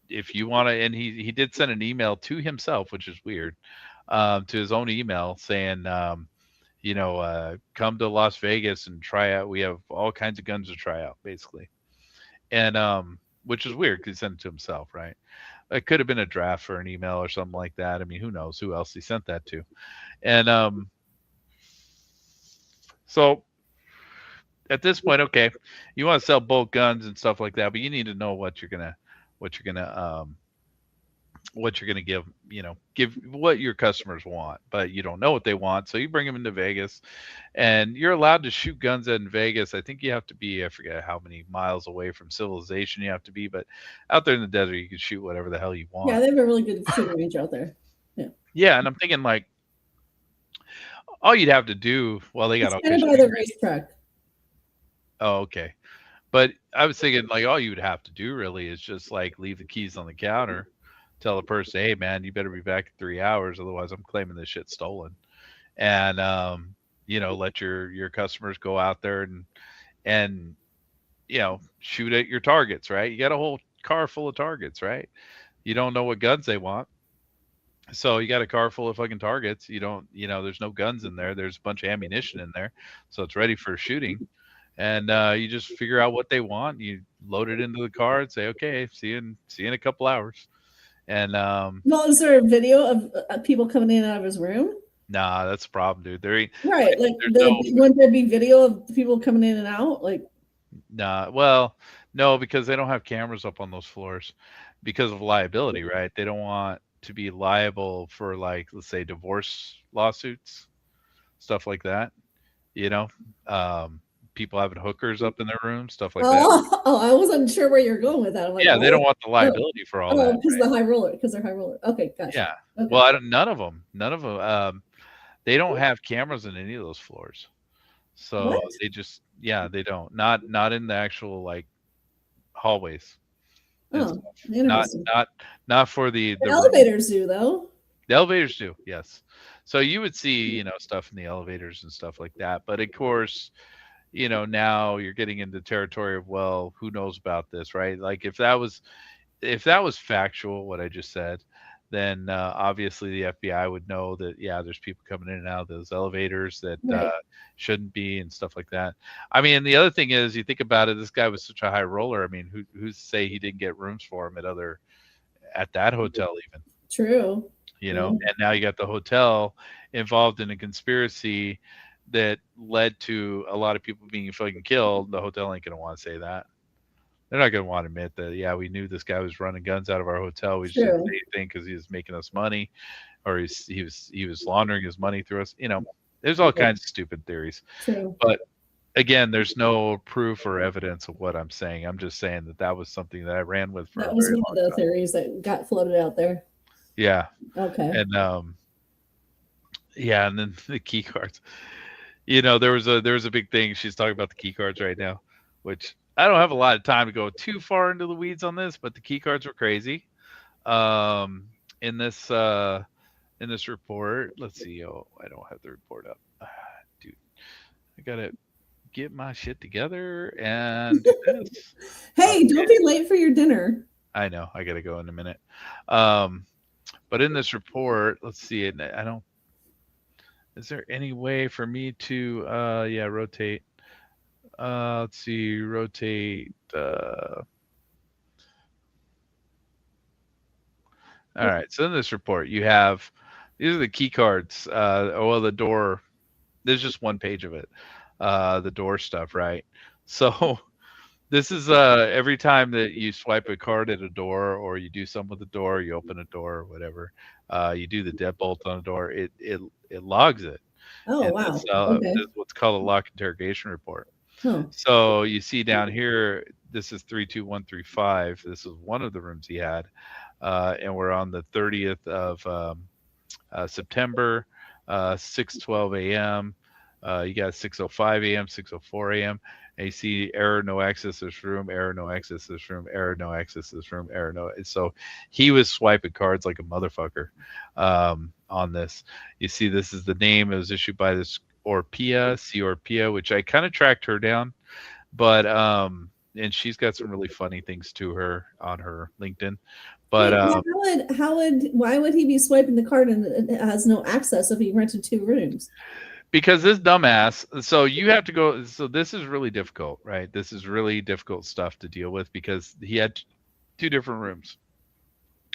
if you want to, and he did send an email to himself, which is weird, to his own email saying, you know, come to Las Vegas and try out. We have all kinds of guns to try out, basically. And which is weird because he sent it to himself, right? It could have been a draft for an email or something like that. I mean, who knows who else he sent that to? And so at this point, okay, you want to sell bulk guns and stuff like that, but you need to know what you're gonna give, you know, give what your customers want, but you don't know what they want. So you bring them into Vegas, and you're allowed to shoot guns in Vegas. I think you have to be, I forget how many miles away from civilization you have to be, but out there in the desert, you can shoot whatever the hell you want. Yeah, they have a really good shooting range out there. Yeah. Yeah, and I'm thinking like, all you'd have to do, well, they got all kind of by the racetrack. Oh, okay. But I was thinking like all you would have to do really is just like leave the keys on the counter, tell the person, hey man, you better be back in 3 hours, otherwise I'm claiming this shit stolen. And you know, let your customers go out there and you know, shoot at your targets, right? You got a whole car full of targets, right? You don't know what guns they want. So you got a car full of fucking targets. You don't, you know, there's no guns in there. There's a bunch of ammunition in there. So it's ready for shooting. And you just figure out what they want. You load it into the car and say, okay, see you in a couple hours. And well, is there a video of people coming in and out of his room? Nah, that's the problem, dude. There ain't right. Like, wouldn't there be video of people coming in and out? Like, nah. Well, no, because they don't have cameras up on those floors because of liability, right? They don't want to be liable for, like, let's say divorce lawsuits, stuff like that. You know, people having hookers up in their room, stuff like that. Oh, I wasn't sure where you're going with that. I'm like, yeah, they don't want the liability for all that. Because they're high roller. Okay, gotcha. Yeah. Okay. Well, none of them. They don't have cameras in any of those floors, so What? they just, yeah, they don't. Not in the actual like hallways. Oh, Not for the elevators do though. The elevators do, yes. So you would see, you know, stuff in the elevators and stuff like that. But of course, you know, now you're getting into territory of, well, who knows about this, right? Like if that was factual, what I just said, then obviously the FBI would know that, yeah, there's people coming in and out of those elevators that shouldn't be and stuff like that. I mean, the other thing is, you think about it, this guy was such a high roller. I mean, who's to say he didn't get rooms for him at that hotel even? True. You know, and now you got the hotel involved in a conspiracy that led to a lot of people being fucking killed. The hotel ain't going to want to say that. They're not going to want to admit that, yeah, we knew this guy was running guns out of our hotel. We just didn't say anything because he was making us money, or he was laundering his money through us. You know, there's all kinds of stupid theories. True. But again, there's no proof or evidence of what I'm saying. I'm just saying that was something that I ran with for that was one of the theories that got floated out there. Yeah. Okay. And yeah, and then the key cards. You know, there was a big thing. She's talking about the key cards right now, which I don't have a lot of time to go too far into the weeds on this, but the key cards were crazy. In this report, let's see. Oh, I don't have the report up. Dude, I gotta get my shit together and do this. Hey, don't be late for your dinner. I know. I gotta go in a minute. But in this report, let's see. Is there any way for me to rotate? Let's see, rotate. All right. So in this report, you have, these are the key cards. The door. There's just one page of it. The door stuff, right? So this is every time that you swipe a card at a door, or you do something with the door, you open a door or whatever, you do the deadbolt on a door, it logs it. Oh, and wow. This is what's called a lock interrogation report. Huh. So you see down here, this is 32135. This is one of the rooms he had. And we're on the 30th of September, 6:12 a.m. You got 6:05 a.m., 6:04 a.m. And you see error, no access this room, error, no access this room, error, no access this room, error, no. So he was swiping cards like a motherfucker on this. You see, this is the name. It was issued by this Orpia, C Orpia, which I kind of tracked her down, but and she's got some really funny things to her on her LinkedIn. But why would he be swiping the card and it has no access if he rented 2 rooms? because this dumbass, so you have to go. So this is really difficult, right? This is really difficult stuff to deal with because he had 2 different rooms.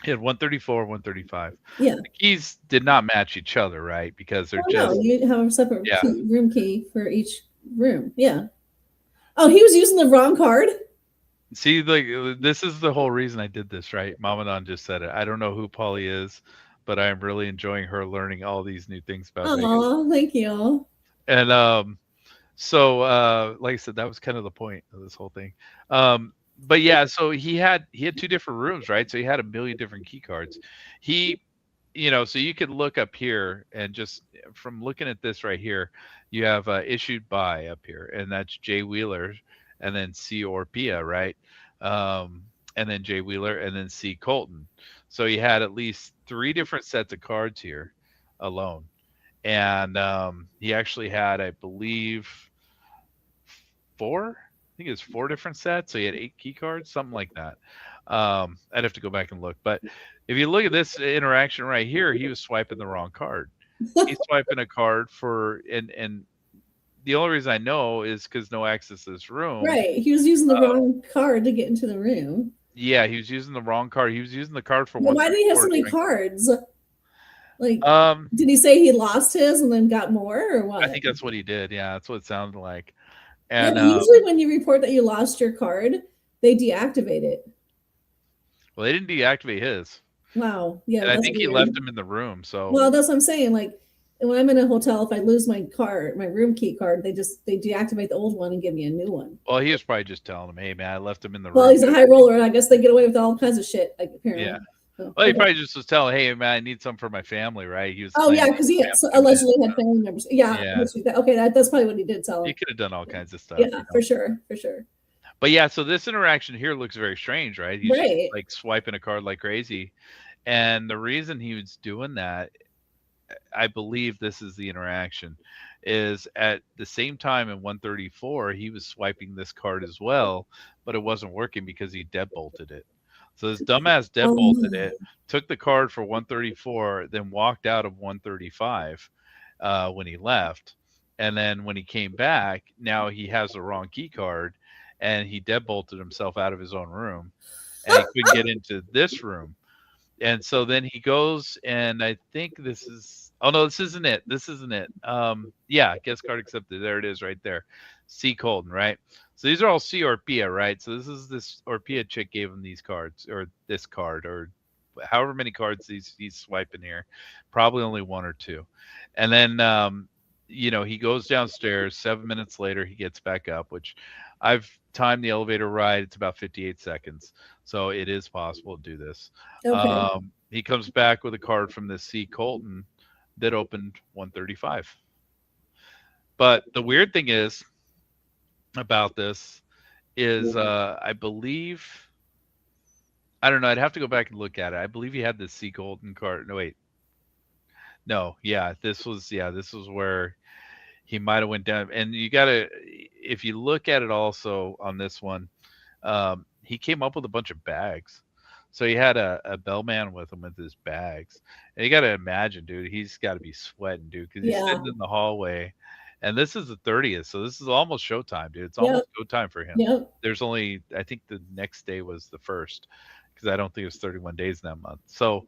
He had 134, 135. Yeah. The keys did not match each other, right? Because they're No, just you have a separate Yeah. room key for each room. Yeah. Oh, he was using the wrong card? see, like this is the whole reason I did this, right? Mamadan just said it. I don't know who Polly is, but I am really enjoying her learning all these new things about Vegas. Oh, thank you. And so like I said, that was kind of the point of this whole thing. But yeah, so he had 2 different rooms, right? So he had a million different key cards. He, so you could look up here and just from looking at this right here, you have issued by up here, and that's Jay Wheeler, and then C Orpia, right? And then Jay Wheeler, and then C Colton. So he had at least 3 different sets of cards here alone. And he actually had, I believe, 4. I think it's 4 different sets. So he had 8 key cards, something like that. I'd have to go back and look. But if you look at this interaction right here, he was swiping the wrong card. He's swiping a card for, and the only reason I know is because no access to this room. Right. He was using the wrong card to get into the room. Yeah, he was using the wrong card. He was using the card for Well, why did he have so many cards? Like, did he say he lost his and then got more, or what? I think that's what he did. Yeah, that's what it sounded like. And yeah, usually when you report that you lost your card, they deactivate it. Well, they didn't deactivate his. Wow. Yeah. And I think he left him in the room. So well, that's what I'm saying. Like when I'm in a hotel, if I lose my card, my room key card, they deactivate the old one and give me a new one. Well, he was probably just telling him, "Hey, man, I left him in the room." Well, he's a high roller, and I guess they get away with all kinds of shit. Like apparently. Yeah. So, Well, he probably just was telling, "Hey, man, I need some for my family," right? He was. Oh yeah, because he allegedly had family members. Yeah. Yeah. Okay, that's probably what he did tell him. He could have done all kinds of stuff. Yeah, for sure. But yeah, so this interaction here looks very strange, right? He's Right. just like swiping a card like crazy. And the reason he was doing that, I believe this is the interaction, is at the same time in 134, he was swiping this card as well, but it wasn't working because he deadbolted it. So this dumbass deadbolted it, took the card for 134, then walked out of 135 when he left. And then when he came back, now he has the wrong key card, and he deadbolted himself out of his own room, and he couldn't get into this room. And so then he goes, and I think this is, oh no, this isn't it. Yeah, guest card accepted. There it is right there. C Colton, right? So these are all C Orpia, right? So this Orpia chick gave him these cards, or this card, or however many cards he's swiping here. Probably only 1 or 2. And then, he goes downstairs. 7 minutes later, he gets back up, which I've timed the elevator ride. It's about 58 seconds. So it is possible to do this. Okay. He comes back with a card from the C Colton that opened 135. But the weird thing is about this is I believe, I don't know, I'd have to go back and look at it. I believe he had the C Colton card. No, wait. No, yeah, this was where he might have went down. And you gotta, if you look at it also on this one, he came up with a bunch of bags. So he had a bellman with him with his bags. And you gotta imagine, dude, he's gotta be sweating, dude, because he's sitting in the hallway. And this is the 30th, so this is almost showtime, dude. It's almost go time for him. Yep. There's only, I think the next day was the 1st, because I don't think it was 31 days in that month. So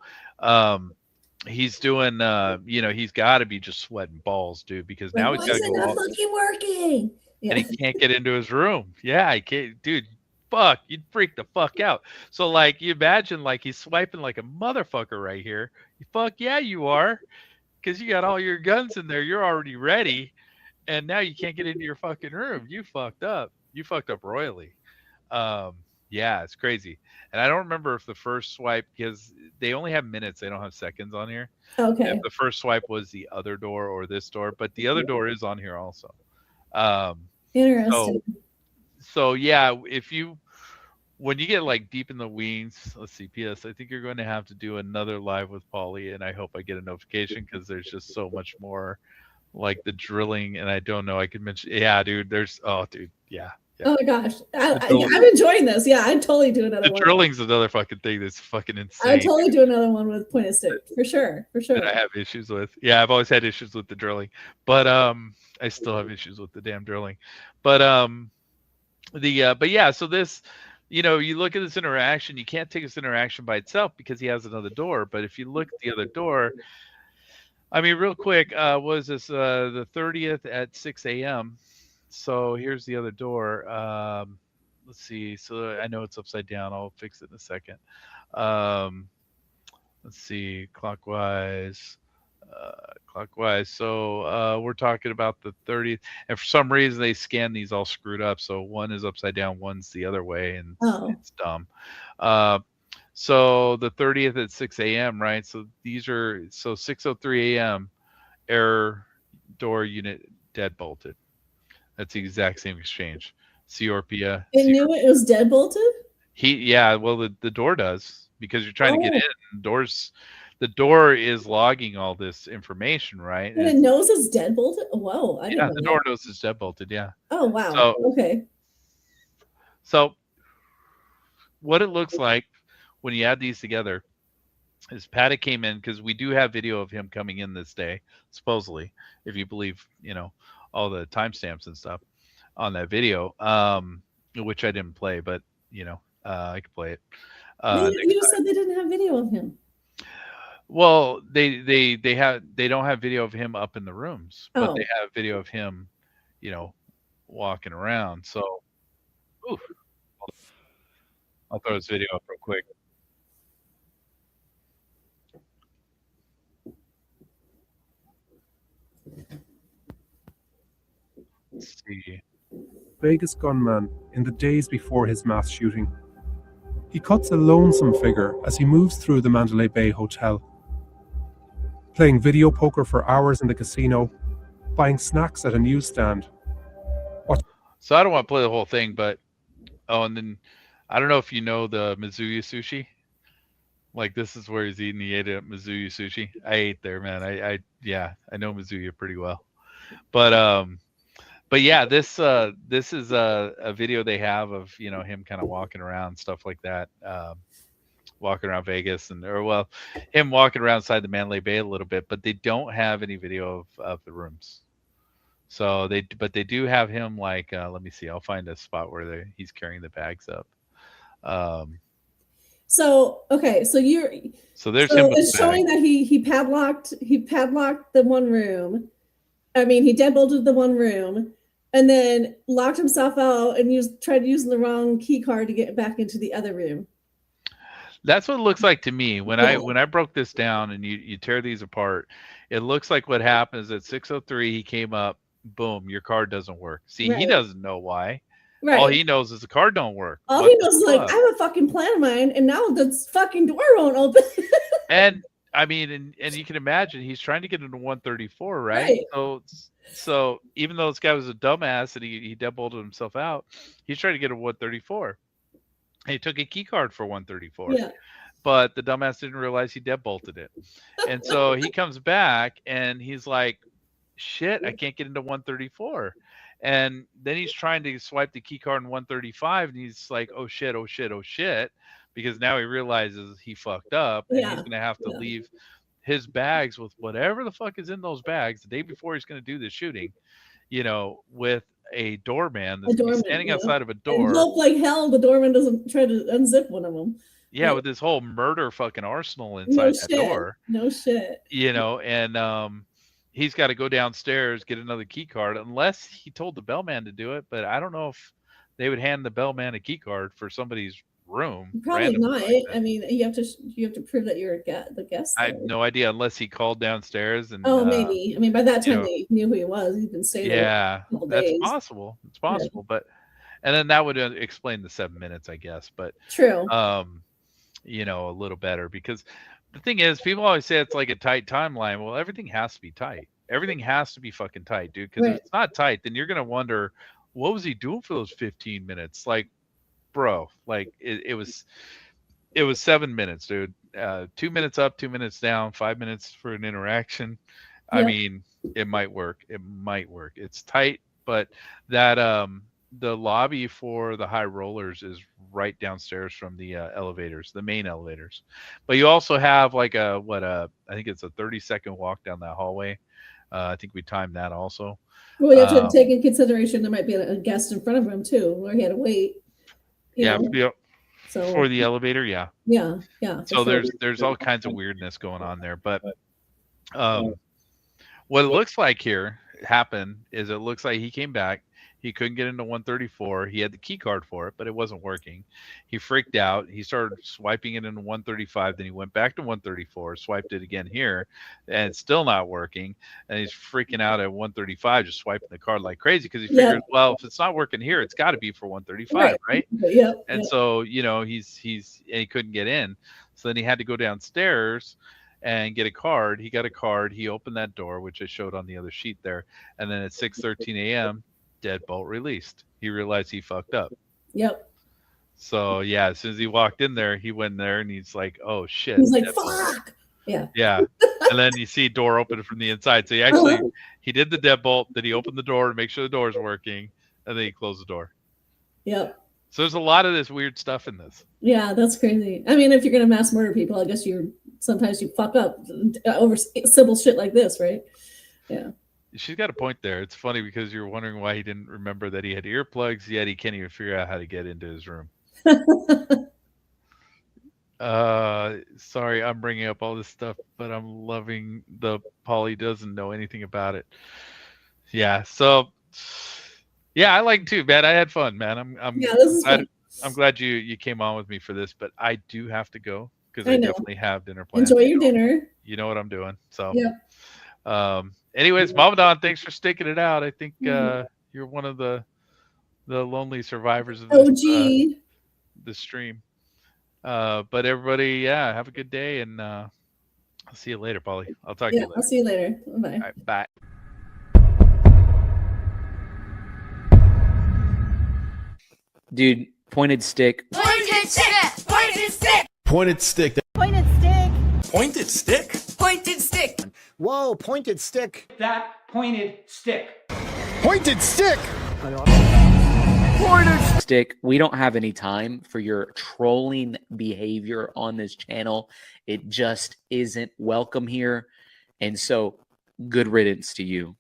he's doing, he's got to be just sweating balls, dude, because now he's got to go not fucking working. Yeah. and he can't get into his room. Yeah, I can't, dude. Fuck, you'd freak the fuck out. So like, you imagine like he's swiping like a motherfucker right here. Fuck yeah, you are, because you got all your guns in there. You're already ready, and now you can't get into your fucking room. You fucked up. You fucked up royally. Yeah, it's crazy. And I don't remember if the first swipe, because they only have minutes, they don't have seconds on here. Okay. If the first swipe was the other door or this door, but the other door is on here also. Interesting. So yeah, when you get like deep in the weeds, let's see, PS, I think you're going to have to do another live with Polly, and I hope I get a notification because there's just so much more like the drilling, and I don't know. I could mention, yeah, dude. There's, oh, dude, yeah. Oh my gosh, The drilling- I'm enjoying this. Yeah, I'd totally do another The one. drilling's another fucking thing that's fucking insane. I'd totally do another one with pointed stick for sure, for sure. That I have issues with. Yeah, I've always had issues with the drilling, but I still have issues with the damn drilling. But but yeah, so this, you know, you look at this interaction, you can't take this interaction by itself because he has another door. But if you look at the other door, I mean, real quick, was this the 30th at 6 a.m. So here's the other door. Let's see. So I know it's upside down. I'll fix it in a second. Let's see, clockwise. So we're talking about the 30th, and for some reason they scan these all screwed up. So one is upside down, one's the other way, and it's dumb. So the 30th at 6 a.m. right? So these are 6:03 a.m. error door unit dead bolted. That's the exact same exchange. Ciorpia. It knew it was dead bolted? Well, the door does, because you're trying to get in. The door is logging all this information, right? And it knows it's dead bolted? Whoa. I didn't know the that. door knows it's dead bolted, yeah. Oh, wow. So, okay. So what it looks like when you add these together is Paddock came in, because we do have video of him coming in this day, supposedly, if you believe, you know, all the timestamps and stuff on that video, which I didn't play, but, you know, I could play it. You said they didn't have video of him. Well, they don't have video of him up in the rooms, but they have video of him, you know, walking around. So, oof. I'll throw this video up real quick. Let's see. Vegas gunman in the days before his mass shooting. He cuts a lonesome figure as he moves through the Mandalay Bay Hotel, playing video poker for hours in the casino, buying snacks at a newsstand. So I don't want to play the whole thing, but and then I don't know if you know the Mizuya sushi. Like, this is where he's eating. He ate at Mizuya sushi. I ate there, man. I know Mizuya pretty well, but yeah, this is a video they have of, you know, him kind of walking around, stuff like that, walking around Vegas, him walking around inside the Mandalay Bay a little bit, but they don't have any video of the rooms. So they do have him, like, let me see, I'll find a spot where he's carrying the bags up. So there's him. It's showing that he padlocked the one room. I mean, he deadbolted the one room, and then locked himself out and tried using the wrong key card to get back into the other room. That's what it looks like to me when I broke this down, and you tear these apart. It looks like what happens at 6:03, he came up, boom, your card doesn't work. See, he doesn't know why. Right. All he knows is the card don't work. All he knows is, like, I have a fucking plan of mine, and now the fucking door won't open. And I mean, and you can imagine he's trying to get into 134, right? So even though this guy was a dumbass and he deadbolted himself out, he's trying to get a 134. And he took a key card for 134. Yeah. But the dumbass didn't realize he deadbolted it. And so he comes back and he's like, shit, I can't get into 134. And then he's trying to swipe the key card in 135, and he's like, oh shit, because now he realizes he fucked up, and he's gonna have to leave his bags with whatever the fuck is in those bags the day before he's gonna do the shooting, you know, with a doorman that's standing outside of a door. And hope like hell the doorman doesn't try to unzip one of them. Yeah, with this whole murder fucking arsenal inside that door. No shit. You know, and he's got to go downstairs, get another key card, unless he told the bellman to do it. But I don't know if they would hand the bellman a key card for somebody's room. Probably not. Like, I mean, you have to prove that you're the guest. I have no idea, unless he called downstairs and. Maybe. I mean, by that time they knew who he was. He'd been staying there. Yeah, that's possible. It's possible, but and then that would explain the 7 minutes, I guess. But true. You know, a little better, because the thing is, people always say it's like a tight timeline. Well, everything has to be tight. Everything has to be fucking tight, dude. Because if it's not tight, then you're gonna wonder, what was he doing for those 15 minutes? Like, bro, like it was 7 minutes, dude. 2 minutes up, 2 minutes down, 5 minutes for an interaction. I Yep. mean, it might work. It might work. It's tight, but that the lobby for the high rollers is right downstairs from the elevators, the main elevators. But you also have like I think it's a 30-second walk down that hallway. I think we timed that also. Well, you have to take in consideration there might be a guest in front of him too, where he had to wait. you Yeah, know? yeah, So for the elevator, yeah. yeah. For So sure. there's all kinds of weirdness going on there, but what it looks like here happened is it looks like he came back. He couldn't get into 134. He had the key card for it, but it wasn't working. He freaked out. He started swiping it into 135. Then he went back to 134, swiped it again here, and it's still not working. And he's freaking out at 135, just swiping the card like crazy because he figures, well, if it's not working here, it's got to be for 135, right? Yeah. And so, you know, and he couldn't get in. So then he had to go downstairs and get a card. He got a card. He opened that door, which I showed on the other sheet there. And then at 6:13 a.m., deadbolt released. He realized he fucked up. Yep. So yeah, as soon as he walked in there, he went in there and he's like, "Oh shit!" He's like, deadbolt. "Fuck!" Yeah. Yeah. And then you see door open from the inside. So he did the deadbolt. Then he opened the door to make sure the door is working, and then he closed the door. Yep. So there's a lot of this weird stuff in this. Yeah, that's crazy. I mean, if you're gonna mass murder people, I guess sometimes you fuck up over simple shit like this, right? Yeah. She's got a point there. It's funny because you're wondering why he didn't remember that he had earplugs, yet he can't even figure out how to get into his room. Sorry, I'm bringing up all this stuff, but I'm loving the Polly doesn't know anything about it. Yeah, so yeah, I like it too, man. I had fun, man. I'm glad you came on with me for this, but I do have to go because I definitely have dinner plans. Enjoy your dinner. You know what I'm doing. So yeah. Anyways, Mama Don, thanks for sticking it out. I think you're one of the lonely survivors of this, this stream. But everybody, yeah, have a good day, and I'll see you later, Polly. I'll talk to you later. I'll see you later. Bye. All right, bye. Dude, pointed stick. Pointed stick. Pointed stick. Pointed stick. Pointed stick. Pointed stick? Pointed stick. Whoa, pointed stick. That pointed stick. Pointed stick. Stick. We don't have any time for your trolling behavior on this channel. It just isn't welcome here. And so, good riddance to you.